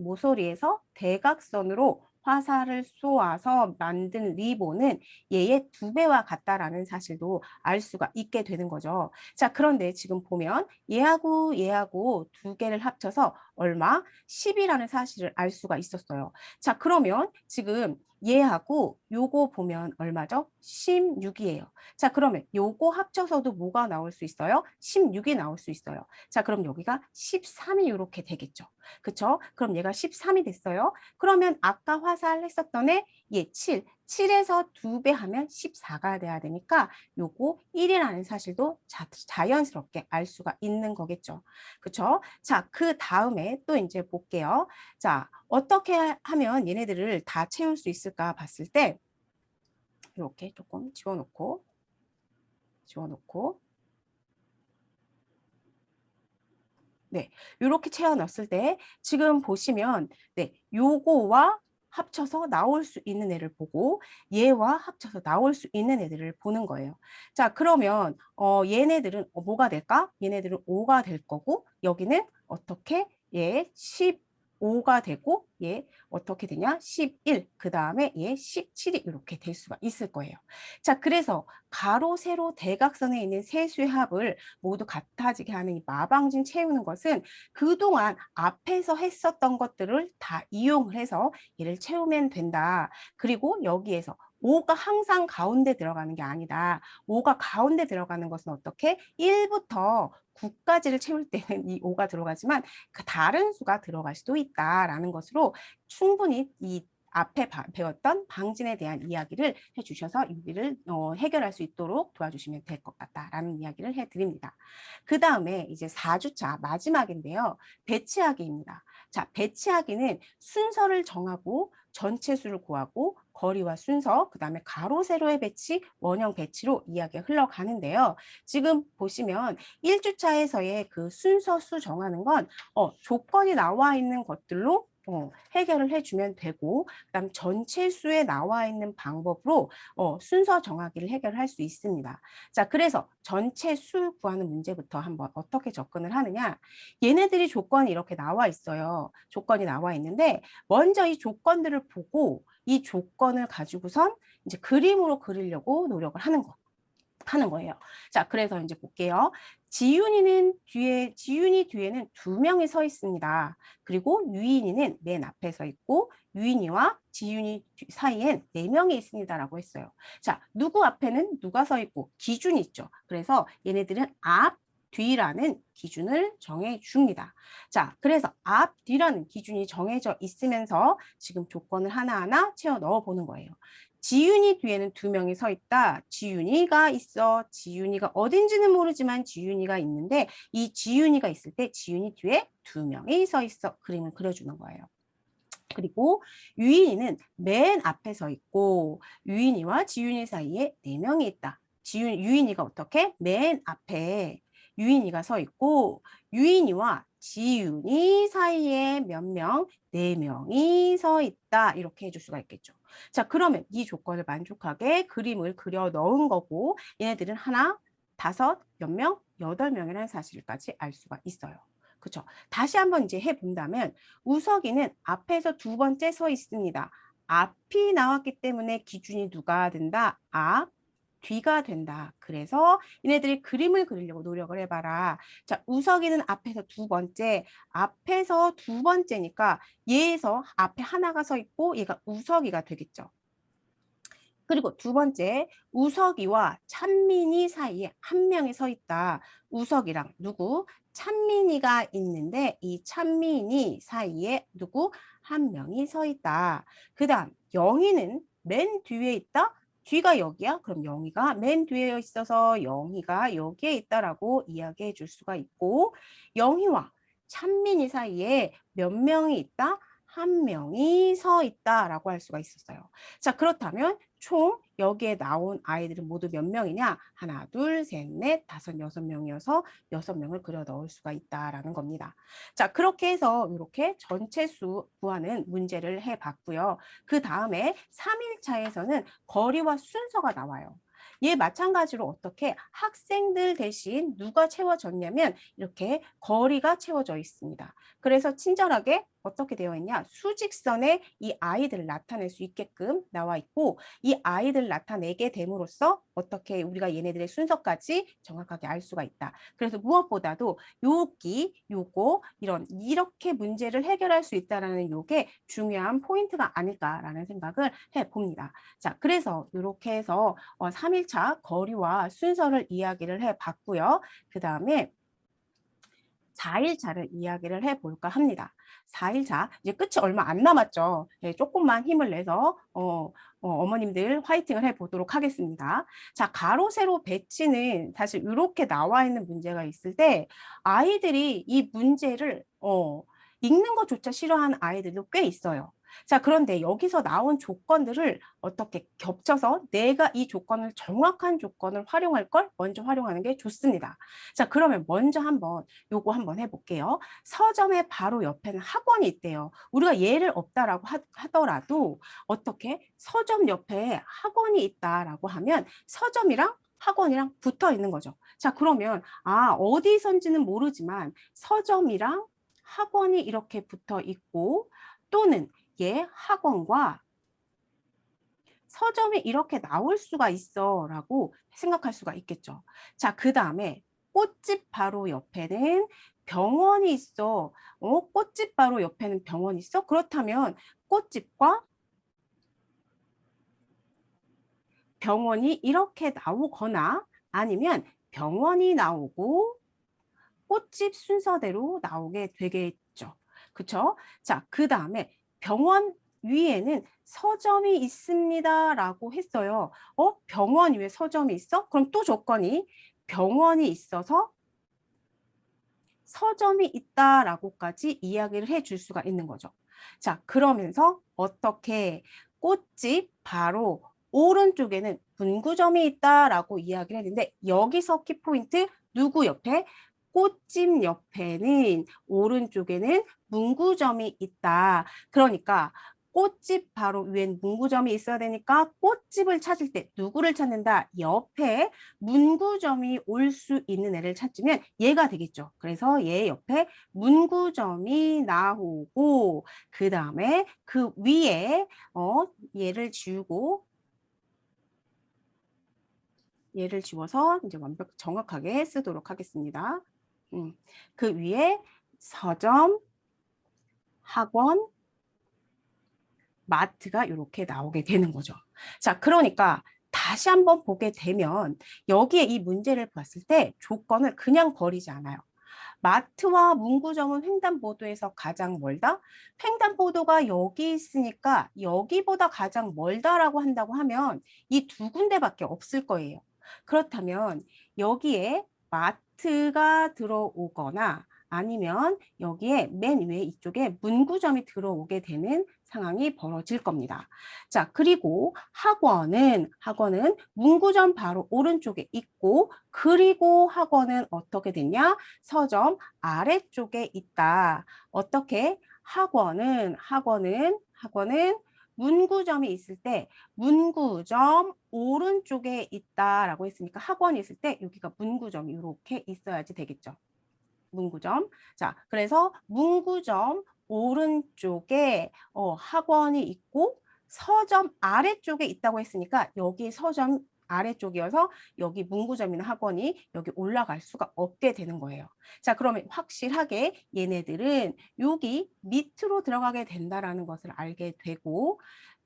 대각선으로 화살을 쏘아서 만든 리본은 얘의 2배와 같다라는 사실도 알 수가 있게 되는 거죠. 자, 그런데 지금 보면 얘하고 두 개를 합쳐서 얼마? 10이라는 사실을 알 수가 있었어요. 자, 그러면 지금 얘하고 요거 보면 얼마죠? 16이에요. 자, 그러면 요거 합쳐서도 뭐가 나올 수 있어요? 16이 나올 수 있어요. 자, 그럼 여기가 13이 이렇게 되겠죠. 그쵸? 그럼 얘가 13이 됐어요. 그러면 아까 화살했었던 애, 얘 7에서 2배 하면 14가 돼야 되니까 요거 1이라는 사실도 자연스럽게 알 수가 있는 거겠죠. 그쵸? 자, 그 다음에 또 이제 볼게요. 자, 어떻게 하면 얘네들을 다 채울 수 있을까 봤을 때 이렇게 조금 지워놓고 네, 이렇게 채워 넣었을 때 지금 보시면 네, 요거와 합쳐서 나올 수 있는 애를 보고 얘와 합쳐서 나올 수 있는 애들을 보는 거예요. 자, 그러면 얘네들은 뭐가 될까? 얘네들은 5가 될 거고 여기는 어떻게? 얘 15가 되고 얘 어떻게 되냐? 11, 그 다음에 얘 17이 이렇게 될 수가 있을 거예요. 자, 그래서 가로, 세로, 대각선에 있는 세 수의 합을 모두 같아지게 하는 이 마방진 채우는 것은 그동안 앞에서 했었던 것들을 다 이용을 해서 얘를 채우면 된다. 그리고 여기에서 5가 항상 가운데 들어가는 게 아니다. 5가 가운데 들어가는 것은 어떻게? 1부터 9까지를 채울 때는 이 5가 들어가지만 그 다른 수가 들어갈 수도 있다라는 것으로 충분히 이 앞에 배웠던 방진에 대한 이야기를 해주셔서 여기를 해결할 수 있도록 도와주시면 될 것 같다라는 이야기를 해드립니다. 그 다음에 이제 4주차 마지막인데요. 배치하기입니다. 자, 배치하기는 순서를 정하고 전체 수를 구하고 거리와 순서, 그 다음에 가로, 세로의 배치, 원형 배치로 이야기가 흘러가는데요. 지금 보시면 1주차에서의 그 순서 수 정하는 건 조건이 나와 있는 것들로 해결을 해주면 되고 그다음 전체 수에 나와 있는 방법으로 순서 정하기를 해결할 수 있습니다. 자, 그래서 전체 수 구하는 문제부터 한번 어떻게 접근을 하느냐. 얘네들이 조건이 이렇게 나와 있어요. 조건이 나와 있는데 먼저 이 조건들을 보고 이 조건을 가지고선 이제 그림으로 그리려고 노력을 하는 거예요. 자, 그래서 이제 볼게요. 지윤이 뒤에는 2명이 서 있습니다. 그리고 유인이는 맨 앞에 서 있고 유인이와 지윤이 사이엔 4명이 있습니다라고 했어요. 자, 누구 앞에는 누가 서 있고 기준이 있죠. 그래서 얘네들은 앞, 뒤라는 기준을 정해 줍니다. 자, 그래서 앞, 뒤라는 기준이 정해져 있으면서 지금 조건을 하나하나 채워 넣어 보는 거예요. 지윤이 뒤에는 2명이 서 있다. 지윤이가 있어. 지윤이가 어딘지는 모르지만 지윤이가 있는데 이 지윤이가 있을 때 지윤이 뒤에 2명이 서 있어. 그림을 그려주는 거예요. 그리고 유인이는 맨 앞에 서 있고 유인이와 지윤이 사이에 4명이 있다. 유인이가 어떻게? 맨 앞에 유인이가 서 있고 유인이와 지윤이 사이에 몇 명? 4명이 서 있다. 이렇게 해줄 수가 있겠죠. 자, 그러면 이 조건을 만족하게 그림을 그려 넣은 거고 얘네들은 하나, 다섯, 몇 명? 8명이라는 사실까지 알 수가 있어요. 그렇죠? 다시 한번 이제 해본다면 우석이는 앞에서 2번째 서 있습니다. 앞이 나왔기 때문에 기준이 누가 된다? 앞, 뒤가 된다. 그래서 얘네들이 그림을 그리려고 노력을 해봐라. 자, 우석이는 앞에서 2번째, 앞에서 2번째니까 얘에서 앞에 하나가 서 있고 얘가 우석이가 되겠죠. 그리고 2번째, 우석이와 찬민이 사이에 1명이 서 있다. 우석이랑 누구? 찬민이가 있는데 이 찬민이 사이에 누구? 1명이 서 있다. 그 다음 영희는 맨 뒤에 있다. 뒤가 여기야. 그럼 영희가 맨 뒤에 있어서 영희가 여기에 있다라고 이야기해 줄 수가 있고 영희와 찬민이 사이에 몇 명이 있다? 1명이 서 있다라고 할 수가 있었어요. 자, 그렇다면 총 여기에 나온 아이들은 모두 몇 명이냐? 하나, 둘, 셋, 넷, 다섯, 6명이어서 6명을 그려 넣을 수가 있다라는 겁니다. 자, 그렇게 해서 이렇게 전체 수 구하는 문제를 해봤고요. 그 다음에 3일차에서는 거리와 순서가 나와요. 얘 마찬가지로 어떻게 학생들 대신 누가 채워졌냐면 이렇게 거리가 채워져 있습니다. 그래서 친절하게 어떻게 되어 있냐? 수직선에 이 아이들을 나타낼 수 있게끔 나와 있고 이 아이들을 나타내게 됨으로써 어떻게 우리가 얘네들의 순서까지 정확하게 알 수가 있다. 그래서 무엇보다도 요기, 요거 이렇게 문제를 해결할 수 있다는 요게 중요한 포인트가 아닐까라는 생각을 해봅니다. 자, 그래서 이렇게 해서 3일차 거리와 순서를 이야기를 해봤고요. 그 다음에 4일차를 이야기를 해볼까 합니다. 4일차 이제 끝이 얼마 안 남았죠. 네, 조금만 힘을 내서 어머님들 화이팅을 해보도록 하겠습니다. 자, 가로 세로 배치는 사실 이렇게 나와 있는 문제가 있을 때 아이들이 이 문제를 읽는 것조차 싫어하는 아이들도 꽤 있어요. 자, 그런데 여기서 나온 조건들을 어떻게 겹쳐서 내가 이 조건을 정확한 조건을 활용할 걸 먼저 활용하는 게 좋습니다. 자, 그러면 먼저 요거 한번 해볼게요. 서점의 바로 옆에는 학원이 있대요. 우리가 예를 없다라고 하더라도 어떻게 서점 옆에 학원이 있다라고 하면 서점이랑 학원이랑 붙어 있는 거죠. 자, 그러면 어디선지는 모르지만 서점이랑 학원이 이렇게 붙어 있고 또는 학원과 서점이 이렇게 나올 수가 있어 라고 생각할 수가 있겠죠. 자, 그 다음에 꽃집 바로 옆에는 병원이 있어. 꽃집 바로 옆에는 병원이 있어? 그렇다면 꽃집과 병원이 이렇게 나오거나 아니면 병원이 나오고 꽃집 순서대로 나오게 되겠죠. 그쵸? 자, 그 다음에 병원 위에는 서점이 있습니다 라고 했어요. 병원 위에 서점이 있어? 그럼 또 조건이 병원이 있어서 서점이 있다라고까지 이야기를 해줄 수가 있는 거죠. 자, 그러면서 어떻게 꽃집 바로 오른쪽에는 문구점이 있다라고 이야기를 했는데 여기서 키포인트 누구 옆에? 꽃집 옆에는 오른쪽에는 문구점이 있다. 그러니까 꽃집 바로 위엔 문구점이 있어야 되니까 꽃집을 찾을 때 누구를 찾는다? 옆에 문구점이 올 수 있는 애를 찾으면 얘가 되겠죠. 그래서 얘 옆에 문구점이 나오고 그 다음에 그 위에 얘를 지우고 얘를 지워서 이제 정확하게 쓰도록 하겠습니다. 그 위에 서점, 학원, 마트가 이렇게 나오게 되는 거죠. 자, 그러니까 다시 한번 보게 되면 여기에 이 문제를 봤을 때 조건을 그냥 버리지 않아요. 마트와 문구점은 횡단보도에서 가장 멀다? 횡단보도가 여기 있으니까 여기보다 가장 멀다라고 한다고 하면 이 2군데밖에 없을 거예요. 그렇다면 여기에 마트가 들어오거나 아니면 여기에 맨 위에 이쪽에 문구점이 들어오게 되는 상황이 벌어질 겁니다. 자, 그리고 학원은 문구점 바로 오른쪽에 있고, 그리고 학원은 어떻게 됐냐? 서점 아래쪽에 있다. 어떻게? 학원은 문구점이 있을 때 문구점 오른쪽에 있다라고 했으니까 학원이 있을 때 여기가 문구점이 이렇게 있어야지 되겠죠. 문구점. 자, 그래서 문구점 오른쪽에 학원이 있고 서점 아래쪽에 있다고 했으니까 여기 서점 아래쪽이어서 여기 문구점이나 학원이 여기 올라갈 수가 없게 되는 거예요. 자, 그러면 확실하게 얘네들은 여기 밑으로 들어가게 된다라는 것을 알게 되고,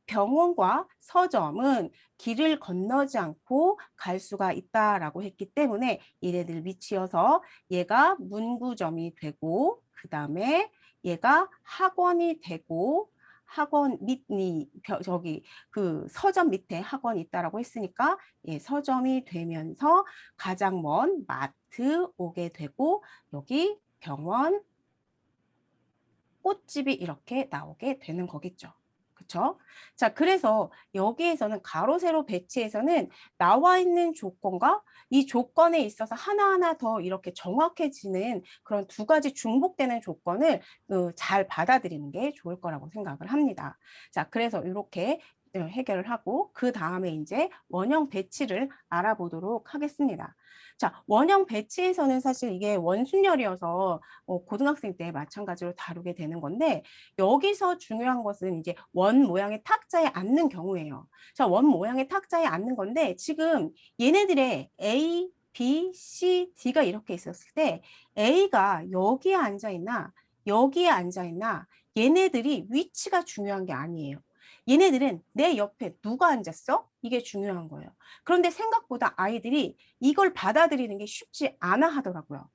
병원과 서점은 길을 건너지 않고 갈 수가 있다라고 했기 때문에 얘네들 위치여서 얘가 문구점이 되고, 그 다음에 얘가 학원이 되고, 학원 밑이 저기 그 서점 밑에 학원이 있다라고 했으니까 예, 서점이 되면서 가장 먼 마트 오게 되고, 여기 병원, 꽃집이 이렇게 나오게 되는 거겠죠. 그렇죠? 자, 그래서 여기에서는 가로 세로 배치에서는 나와 있는 조건과 이 조건에 있어서 하나하나 더 이렇게 정확해지는 그런 두 가지 중복되는 조건을 잘 받아들이는 게 좋을 거라고 생각을 합니다. 자, 그래서 이렇게 해결을 하고 그 다음에 이제 원형 배치를 알아보도록 하겠습니다. 자, 원형 배치에서는 사실 이게 원순열이어서 고등학생 때 마찬가지로 다루게 되는 건데, 여기서 중요한 것은 이제 원 모양의 탁자에 앉는 경우예요. 자, 원 모양의 탁자에 앉는 건데 지금 얘네들의 A, B, C, D가 이렇게 있었을 때 A가 여기에 앉아 있나 여기에 앉아 있나, 얘네들이 위치가 중요한 게 아니에요. 얘네들은 내 옆에 누가 앉았어? 이게 중요한 거예요. 그런데 생각보다 아이들이 이걸 받아들이는 게 쉽지 않아 하더라고요.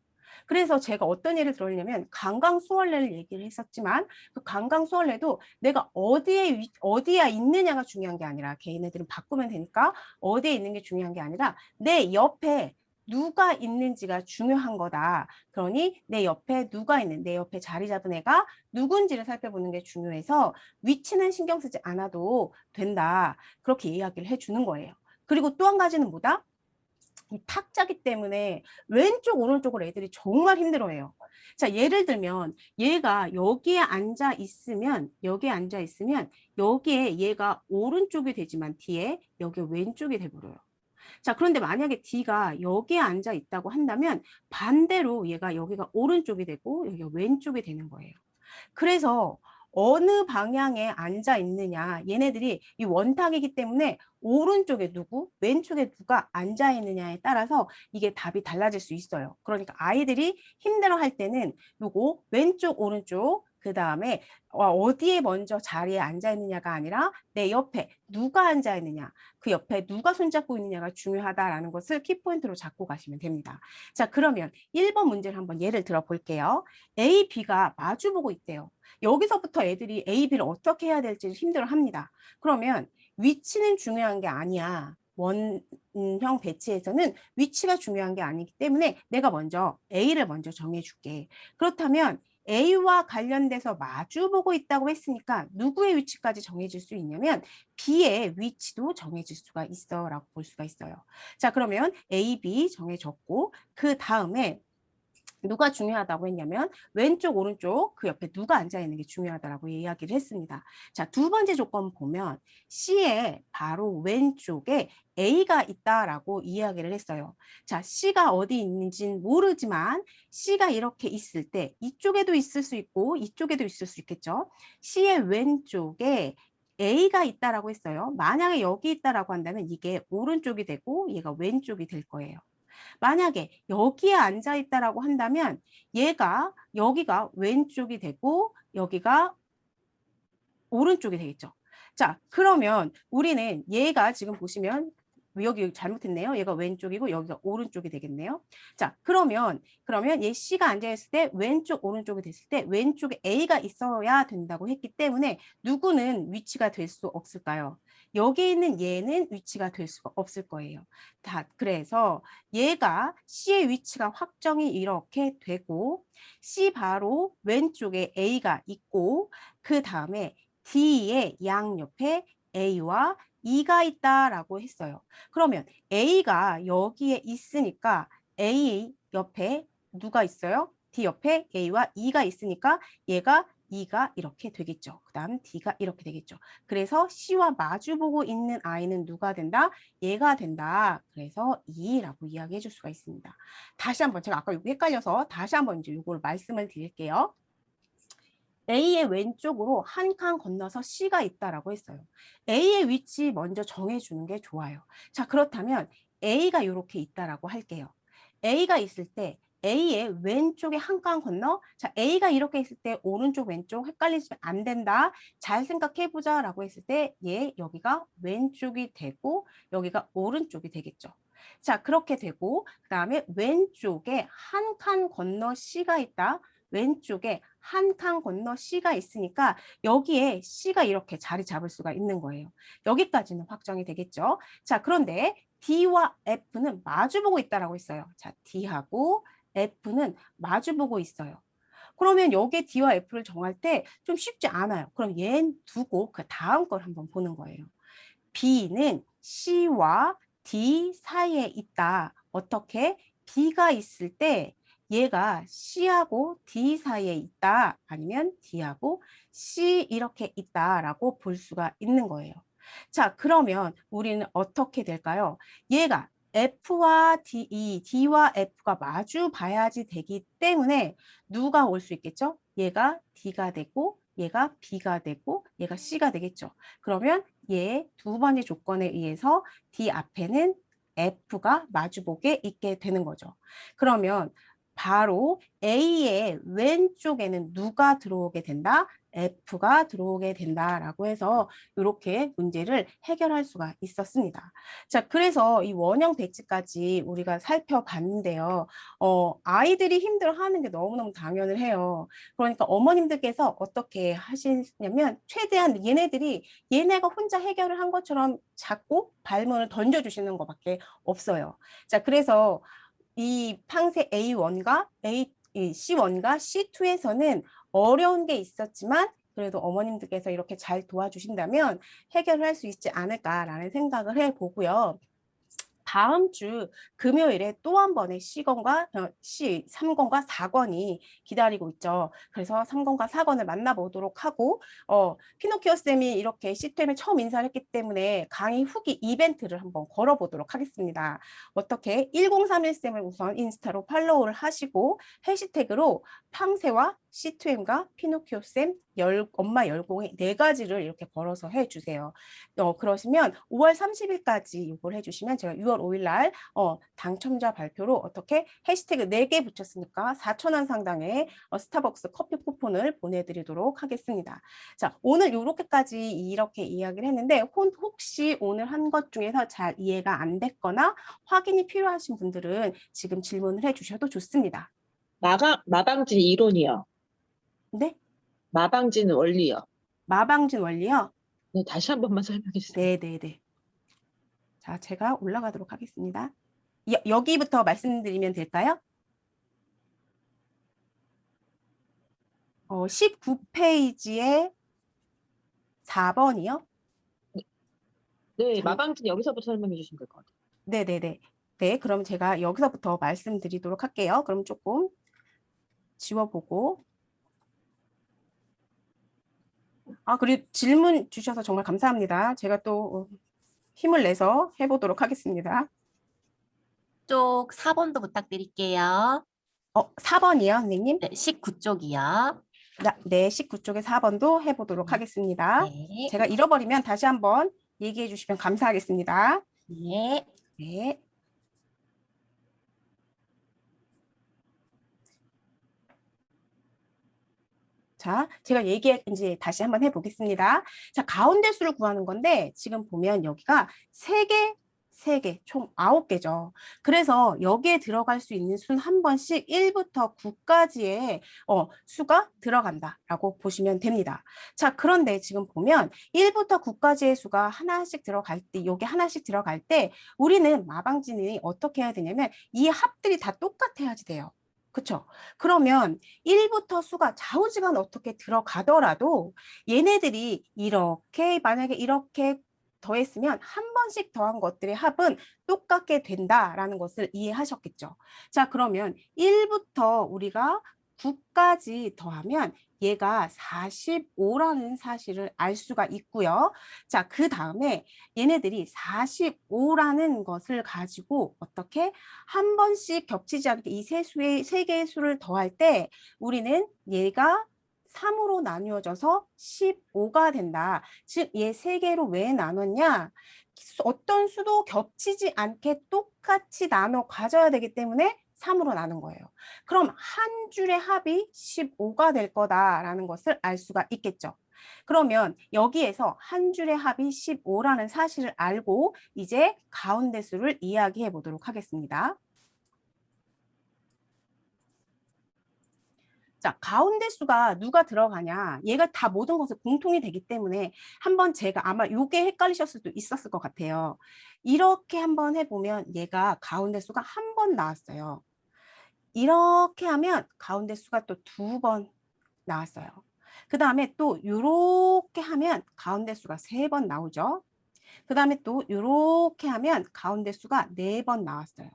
그래서 제가 어떤 예를 들었냐면 강강수월래를 얘기를 했었지만, 그 강강수월래도 내가 어디에 있느냐가 중요한 게 아니라, 걔네들은 바꾸면 되니까 어디에 있는 게 중요한 게 아니라 내 옆에 누가 있는지가 중요한 거다. 그러니 내 옆에 누가 있는, 내 옆에 자리 잡은 애가 누군지를 살펴보는 게 중요해서 위치는 신경 쓰지 않아도 된다. 그렇게 이야기를 해주는 거예요. 그리고 또 한 가지는 뭐다? 이 탁자기 때문에 왼쪽 오른쪽으로 애들이 정말 힘들어해요. 자, 예를 들면 얘가 여기에 앉아 있으면 여기에 얘가 오른쪽이 되지만 뒤에 여기 왼쪽이 돼버려요. 자, 그런데 만약에 D가 여기에 앉아 있다고 한다면 반대로 얘가 여기가 오른쪽이 되고 여기가 왼쪽이 되는 거예요. 그래서 어느 방향에 앉아 있느냐, 얘네들이 이 원탁이기 때문에 오른쪽에 누구, 왼쪽에 누가 앉아 있느냐에 따라서 이게 답이 달라질 수 있어요. 그러니까 아이들이 힘들어할 때는 요거 왼쪽, 오른쪽, 그 다음에 어디에 먼저 자리에 앉아 있느냐가 아니라 내 옆에 누가 앉아 있느냐, 그 옆에 누가 손잡고 있느냐가 중요하다라는 것을 키포인트로 잡고 가시면 됩니다. 자, 그러면 1번 문제를 한번 예를 들어 볼게요. A, B가 마주보고 있대요. 여기서부터 애들이 A, B를 어떻게 해야 될지 힘들어합니다. 그러면 위치는 중요한 게 아니야. 원형 배치에서는 위치가 중요한 게 아니기 때문에 내가 먼저 A를 먼저 정해줄게. 그렇다면 A와 관련돼서 마주보고 있다고 했으니까 누구의 위치까지 정해질 수 있냐면 B의 위치도 정해질 수가 있어 라고 볼 수가 있어요. 자, 그러면 A, B 정해졌고 그 다음에 누가 중요하다고 했냐면 왼쪽, 오른쪽 그 옆에 누가 앉아 있는 게 중요하다라고 이야기를 했습니다. 자, 두 번째 조건 보면 C의 바로 왼쪽에 A가 있다라고 이야기를 했어요. 자, C가 어디 있는지는 모르지만 C가 이렇게 있을 때 이쪽에도 있을 수 있고 이쪽에도 있을 수 있겠죠. C의 왼쪽에 A가 있다라고 했어요. 만약에 여기 있다라고 한다면 이게 오른쪽이 되고 얘가 왼쪽이 될 거예요. 만약에 여기에 앉아 있다라고 한다면 여기가 왼쪽이 되고 여기가 오른쪽이 되겠죠. 자, 그러면 우리는 얘가 지금 보시면 여기 잘못했네요. 얘가 왼쪽이고 여기가 오른쪽이 되겠네요. 자, 그러면 얘 C가 앉아있을 때 왼쪽, 오른쪽이 됐을 때 왼쪽에 A가 있어야 된다고 했기 때문에 누구는 위치가 될 수 없을까요? 여기 있는 얘는 위치가 될 수가 없을 거예요. 그래서 얘가 C의 위치가 확정이 이렇게 되고 C 바로 왼쪽에 A가 있고 그 다음에 D의 양옆에 A와 E가 있다라고 했어요. 그러면 A가 여기에 있으니까 A 옆에 누가 있어요? D 옆에 A와 E가 있으니까 얘가 E가 이렇게 되겠죠. 그 다음 D가 이렇게 되겠죠. 그래서 C와 마주보고 있는 아이는 누가 된다? 얘가 된다. 그래서 E라고 이야기해 줄 수가 있습니다. 다시 한번 제가 아까 이거 헷갈려서 다시 한번 이제 이걸 말씀을 드릴게요. A의 왼쪽으로 한 칸 건너서 C가 있다라고 했어요. A의 위치 먼저 정해주는 게 좋아요. 자, 그렇다면 A가 이렇게 있다라고 할게요. A가 있을 때 A의 왼쪽에 한 칸 건너, 자, A가 이렇게 있을 때 오른쪽, 왼쪽 헷갈리시면 안 된다. 잘 생각해보자 라고 했을 때 얘 여기가 왼쪽이 되고 여기가 오른쪽이 되겠죠. 자, 그렇게 되고 그 다음에 왼쪽에 한 칸 건너 C가 있다. 왼쪽에 한 칸 건너 C가 있으니까 여기에 C가 이렇게 자리 잡을 수가 있는 거예요. 여기까지는 확정이 되겠죠. 자, 그런데 D와 F는 마주보고 있다라고 했어요. 자, D하고 F는 마주보고 있어요. 그러면 여기에 D와 F를 정할 때 좀 쉽지 않아요. 그럼 얘 두고 그 다음 걸 한번 보는 거예요. B는 C와 D 사이에 있다. 어떻게? B가 있을 때 얘가 C하고 D 사이에 있다. 아니면 D하고 C 이렇게 있다라고 볼 수가 있는 거예요. 자, 그러면 우리는 어떻게 될까요? 얘가 F와 D와 F가 마주 봐야지 되기 때문에 누가 올 수 있겠죠? 얘가 D가 되고 얘가 B가 되고 얘가 C가 되겠죠. 그러면 얘 두 번째 조건에 의해서 D 앞에는 F가 마주보게 있게 되는 거죠. 그러면 바로 A의 왼쪽에는 누가 들어오게 된다? F가 들어오게 된다라고 해서 이렇게 문제를 해결할 수가 있었습니다. 자, 그래서 이 원형 배치까지 우리가 살펴봤는데요. 아이들이 힘들어하는 게 너무너무 당연을 해요. 그러니까 어머님들께서 어떻게 하시냐면 최대한 얘네가 혼자 해결을 한 것처럼 자꾸 발문을 던져주시는 것밖에 없어요. 자, 그래서 이 팡세 A1과 C1과 C2에서는 어려운 게 있었지만 그래도 어머님들께서 이렇게 잘 도와주신다면 해결할 수 있지 않을까라는 생각을 해보고요. 다음 주 금요일에 또 한 번의 C권과 3권과 4권이 기다리고 있죠. 그래서 3권과 4권을 만나보도록 하고 피노키오 쌤이 이렇게 C템에 처음 인사를 했기 때문에 강의 후기 이벤트를 한번 걸어보도록 하겠습니다. 어떻게 1031 쌤을 우선 인스타로 팔로우를 하시고 해시태그로 팡세와 C2M과 피노키오 쌤 엄마 열공의 4가지를 이렇게 걸어서 해주세요. 그러시면 5월 30일까지 이걸 해주시면 제가 6월 5일 날 당첨자 발표로 어떻게 해시태그 4개 붙였으니까 4,000원 상당의 스타벅스 커피 쿠폰을 보내드리도록 하겠습니다. 자, 오늘 이렇게까지 이렇게 이야기를 했는데 혹시 오늘 한 것 중에서 잘 이해가 안 됐거나 확인이 필요하신 분들은 지금 질문을 해주셔도 좋습니다. 마방진 이론이요. 네? 마방진 원리요. 마방진 원리요? 네, 다시 한 번만 설명해 주세요. 네네네. 자, 제가 올라가도록 하겠습니다. 여기부터 말씀드리면 될까요? 19페이지에 4번이요? 네, 마방진 여기서부터 설명해 주시면 될 것 같아요. 네네네. 네, 그럼 제가 여기서부터 말씀드리도록 할게요. 그럼 조금 지워보고. 그리고 질문 주셔서 정말 감사합니다. 제가 또 힘을 내서 해보도록 하겠습니다. 쪽 4번도 부탁드릴게요. 4번이요, 선생님? 네, 19쪽이요. 네, 19쪽에 4번도 해보도록 하겠습니다. 네. 제가 잃어버리면 다시 한번 얘기해 주시면 감사하겠습니다. 네. 네. 자, 제가 이제 다시 한번 해보겠습니다. 자, 가운데 수를 구하는 건데 지금 보면 여기가 3개, 총 9개죠. 그래서 여기에 들어갈 수 있는 수는 한 번씩 1부터 9까지의 수가 들어간다라고 보시면 됩니다. 자, 그런데 지금 보면 1부터 9까지의 수가 하나씩 들어갈 때, 여기 하나씩 들어갈 때 우리는 마방진이 어떻게 해야 되냐면 이 합들이 다 똑같아야지 돼요. 그쵸? 그러면 1부터 수가 좌우지간 어떻게 들어가더라도 얘네들이 이렇게 만약에 이렇게 더했으면 한 번씩 더한 것들의 합은 똑같게 된다라는 것을 이해하셨겠죠? 자, 그러면 1부터 우리가 9까지 더하면 얘가 45라는 사실을 알 수가 있고요. 자, 그 다음에 얘네들이 45라는 것을 가지고 어떻게 한 번씩 겹치지 않게 이 세 개의 수를 더할 때 우리는 얘가 3으로 나누어져서 15가 된다. 즉, 얘 세 개로 왜 나눴냐? 어떤 수도 겹치지 않게 똑같이 나눠 가져야 되기 때문에 3으로 나눈 거예요. 그럼 한 줄의 합이 15가 될 거다라는 것을 알 수가 있겠죠. 그러면 여기에서 한 줄의 합이 15라는 사실을 알고 이제 가운데 수를 이야기해 보도록 하겠습니다. 자, 가운데 수가 누가 들어가냐? 얘가 다 모든 것을 공통이 되기 때문에 한번 제가 아마 요게 헷갈리셨을 수도 있었을 것 같아요. 이렇게 한번 해보면 얘가 가운데 수가 한 번 나왔어요. 이렇게 하면 가운데 수가 또 2번 나왔어요. 그 다음에 또 이렇게 하면 가운데 수가 3번 나오죠. 그 다음에 또 이렇게 하면 가운데 수가 4번 나왔어요.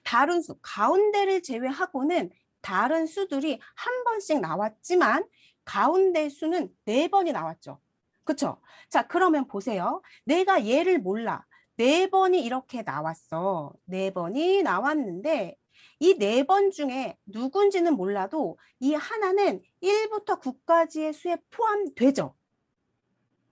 다른 수, 가운데를 제외하고는 다른 수들이 한 번씩 나왔지만 가운데 수는 4번이 나왔죠. 그쵸? 자, 그러면 보세요. 내가 얘를 몰라. 4번이 이렇게 나왔어. 4번이 나왔는데 이 4번 중에 누군지는 몰라도 이 하나는 1부터 9까지의 수에 포함되죠.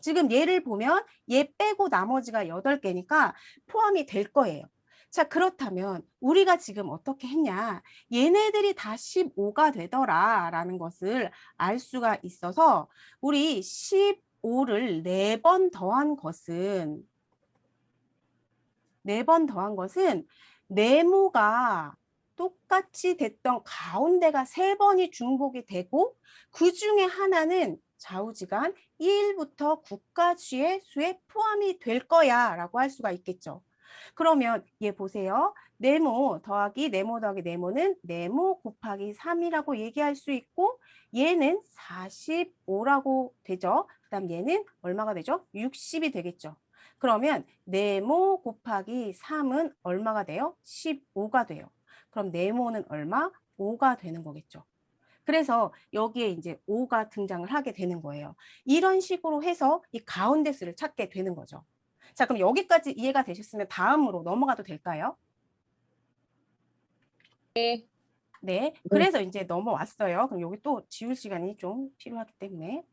지금 얘를 보면 얘 빼고 나머지가 8개니까 포함이 될 거예요. 자, 그렇다면 우리가 지금 어떻게 했냐? 얘네들이 다 15가 되더라라는 것을 알 수가 있어서 우리 15를 4번 더한 것은 네모가 똑같이 됐던 가운데가 3번이 중복이 되고 그 중에 하나는 좌우지간 1부터 9까지의 수에 포함이 될 거야 라고 할 수가 있겠죠. 그러면 얘 보세요. 네모 더하기 네모는 네모 곱하기 3이라고 얘기할 수 있고 얘는 45라고 되죠. 그 다음 얘는 얼마가 되죠? 60이 되겠죠. 그러면 네모 곱하기 3은 얼마가 돼요? 15가 돼요. 그럼 네모는 얼마? 5가 되는 거겠죠. 그래서 여기에 이제 5가 등장을 하게 되는 거예요. 이런 식으로 해서 이 가운데 수를 찾게 되는 거죠. 자, 그럼 여기까지 이해가 되셨으면 다음으로 넘어가도 될까요? 네. 네, 그래서 이제 넘어왔어요. 그럼 여기 또 지울 시간이 좀 필요하기 때문에.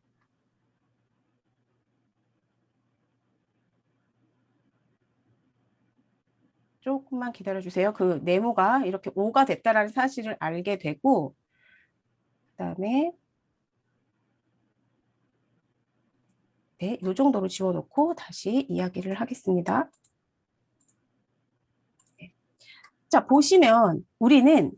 조금만 기다려주세요. 그 네모가 이렇게 5가 됐다라는 사실을 알게 되고 그다음에 네, 이 정도로 지워놓고 다시 이야기를 하겠습니다. 네. 자, 보시면 우리는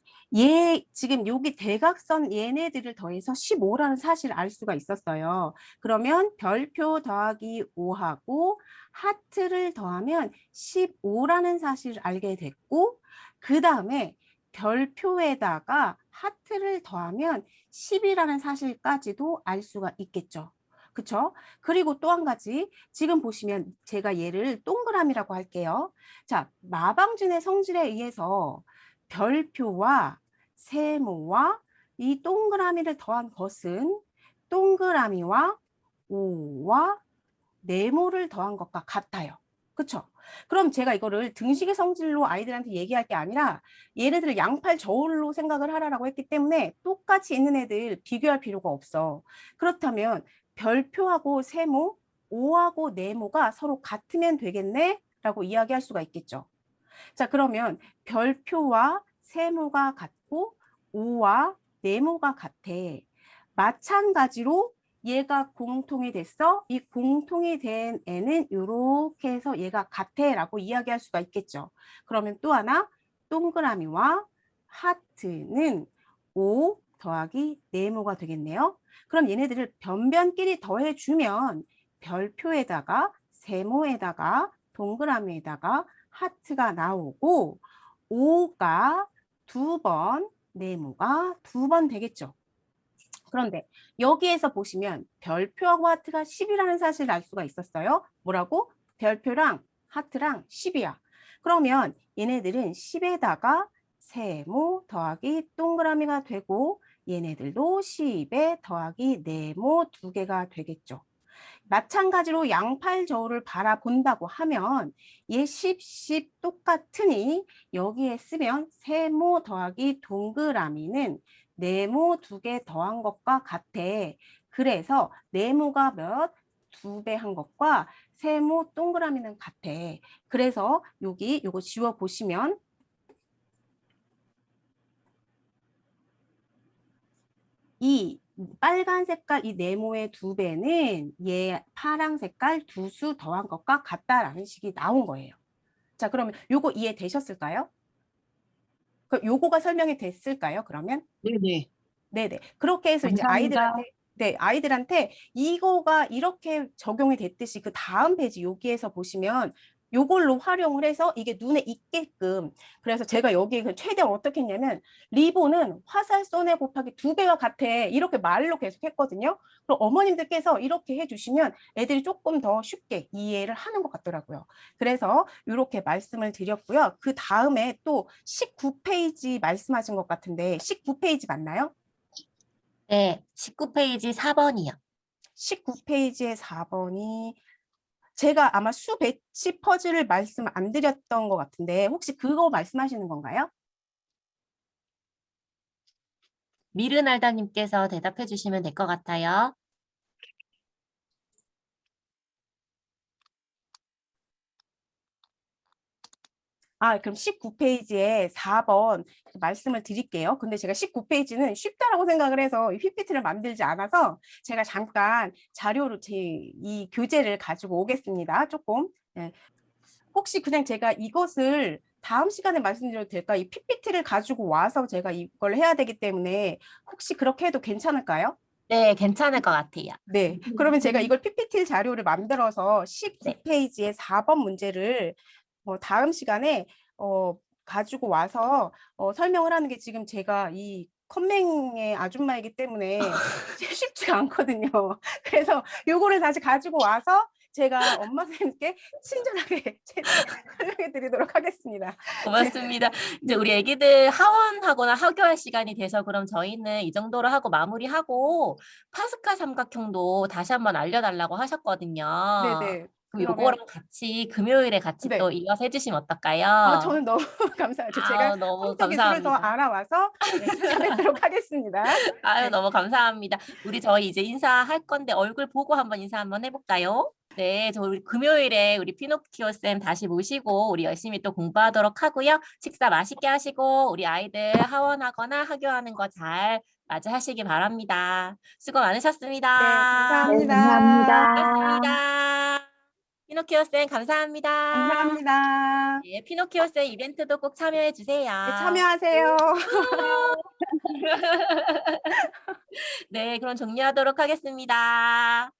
지금 여기 대각선 얘네들을 더해서 15라는 사실을 알 수가 있었어요. 그러면 별표 더하기 5하고 하트를 더하면 15라는 사실을 알게 됐고 그 다음에 별표에다가 하트를 더하면 10이라는 사실까지도 알 수가 있겠죠. 그쵸? 그리고 또 한 가지 지금 보시면 제가 얘를 동그라미라고 할게요. 자, 마방준의 성질에 의해서 별표와 세모와 이 동그라미를 더한 것은 동그라미와 5와 네모를 더한 것과 같아요. 그쵸? 그럼 제가 이거를 등식의 성질로 아이들한테 얘기할 게 아니라 얘네들을 양팔 저울로 생각을 하라고 했기 때문에 똑같이 있는 애들 비교할 필요가 없어. 그렇다면 별표하고 세모, 5하고 네모가 서로 같으면 되겠네? 라고 이야기할 수가 있겠죠. 자, 그러면 별표와 세모가 같고 5와 네모가 같아. 마찬가지로 얘가 공통이 됐어. 이 공통이 된 애는 이렇게 해서 얘가 같아 라고 이야기할 수가 있겠죠. 그러면 또 하나 동그라미와 하트는 5 더하기 네모가 되겠네요. 그럼 얘네들을 변변끼리 더해주면 별표에다가 세모에다가 동그라미에다가 하트가 나오고 5가 2번, 네모가 2번 되겠죠. 그런데 여기에서 보시면 별표하고 하트가 10이라는 사실을 알 수가 있었어요. 뭐라고? 별표랑 하트랑 10이야. 그러면 얘네들은 10에다가 세모 더하기 동그라미가 되고 얘네들도 10에 더하기 네모 2개가 되겠죠. 마찬가지로 양팔 저울을 바라본다고 하면 얘 10, 10 똑같으니 여기에 쓰면 세모 더하기 동그라미는 네모 2개 더한 것과 같아. 그래서 네모가 몇? 2배 한 것과 세모 동그라미는 같아. 그래서 여기 요거 지워 보시면 이 빨간 색깔 이 네모의 2배는 얘 파랑 색깔 2수 더한 것과 같다라는 식이 나온 거예요. 자, 그러면 요거 이해되셨을까요? 요거가 설명이 됐을까요? 그러면? 네네. 네네. 그렇게 해서 이제 감사합니다. 아이들한테 이거가 이렇게 적용이 됐듯이 그 다음 페이지 여기에서 보시면 요걸로 활용을 해서 이게 눈에 익게끔, 그래서 제가 여기에 최대한 어떻게 했냐면 리본은 화살손에 곱하기 2배와 같아 이렇게 말로 계속 했거든요. 그럼 어머님들께서 이렇게 해주시면 애들이 조금 더 쉽게 이해를 하는 것 같더라고요. 그래서 이렇게 말씀을 드렸고요. 그 다음에 또 19페이지 말씀하신 것 같은데 19페이지 맞나요? 네, 19페이지 4번이요. 19페이지의 4번이 제가 아마 수 배치 퍼즐을 말씀 안 드렸던 것 같은데 혹시 그거 말씀하시는 건가요? 미르날다님께서 대답해 주시면 될 것 같아요. 그럼 19페이지에 4번 말씀을 드릴게요. 근데 제가 19페이지는 쉽다라고 생각을 해서 이 PPT를 만들지 않아서 제가 잠깐 자료로 이 교재를 가지고 오겠습니다. 조금. 네. 혹시 그냥 제가 이것을 다음 시간에 말씀드려도 될까요? 이 PPT를 가지고 와서 제가 이걸 해야 되기 때문에 혹시 그렇게 해도 괜찮을까요? 네, 괜찮을 것 같아요. 네, 그러면 제가 이걸 PPT 자료를 만들어서 네. 19페이지의 4번 문제를 다음 시간에 가지고 와서 설명을 하는 게 지금 제가 이 컴맹의 아줌마이기 때문에 쉽지가 않거든요. 그래서 요거를 다시 가지고 와서 제가 엄마 선생님께 친절하게 설명해 드리도록 하겠습니다. 고맙습니다. 이제 우리 애기들 하원하거나 하교할 시간이 돼서 그럼 저희는 이 정도로 하고 마무리하고 파스칼 삼각형도 다시 한번 알려달라고 하셨거든요. 네네. 그럼 그러면 요거랑 같이 금요일에 같이 네. 또 이어서 해주시면 어떨까요? 저는 너무 감사하죠. 제가 아, 너무 컴퓨터 기술을 더 감사합니다. 알아와서 찾아뵙도록 하겠습니다. 아유, 네. 너무 감사합니다. 우리 저희 이제 인사할 건데 얼굴 보고 한번 인사 한번 해볼까요? 네, 저 우리 금요일에 우리 피노키오 쌤 다시 모시고 우리 열심히 또 공부하도록 하고요. 식사 맛있게 하시고 우리 아이들 하원하거나 하교하는 거 잘 맞이하시기 바랍니다. 수고 네, 많으셨습니다. 네, 감사합니다. 감사합니다. 고맙습니다. 피노키오 쌤 감사합니다. 감사합니다. 네, 피노키오 쌤 이벤트도 꼭 참여해 주세요. 네, 참여하세요. 네, 그럼 종료하도록 하겠습니다.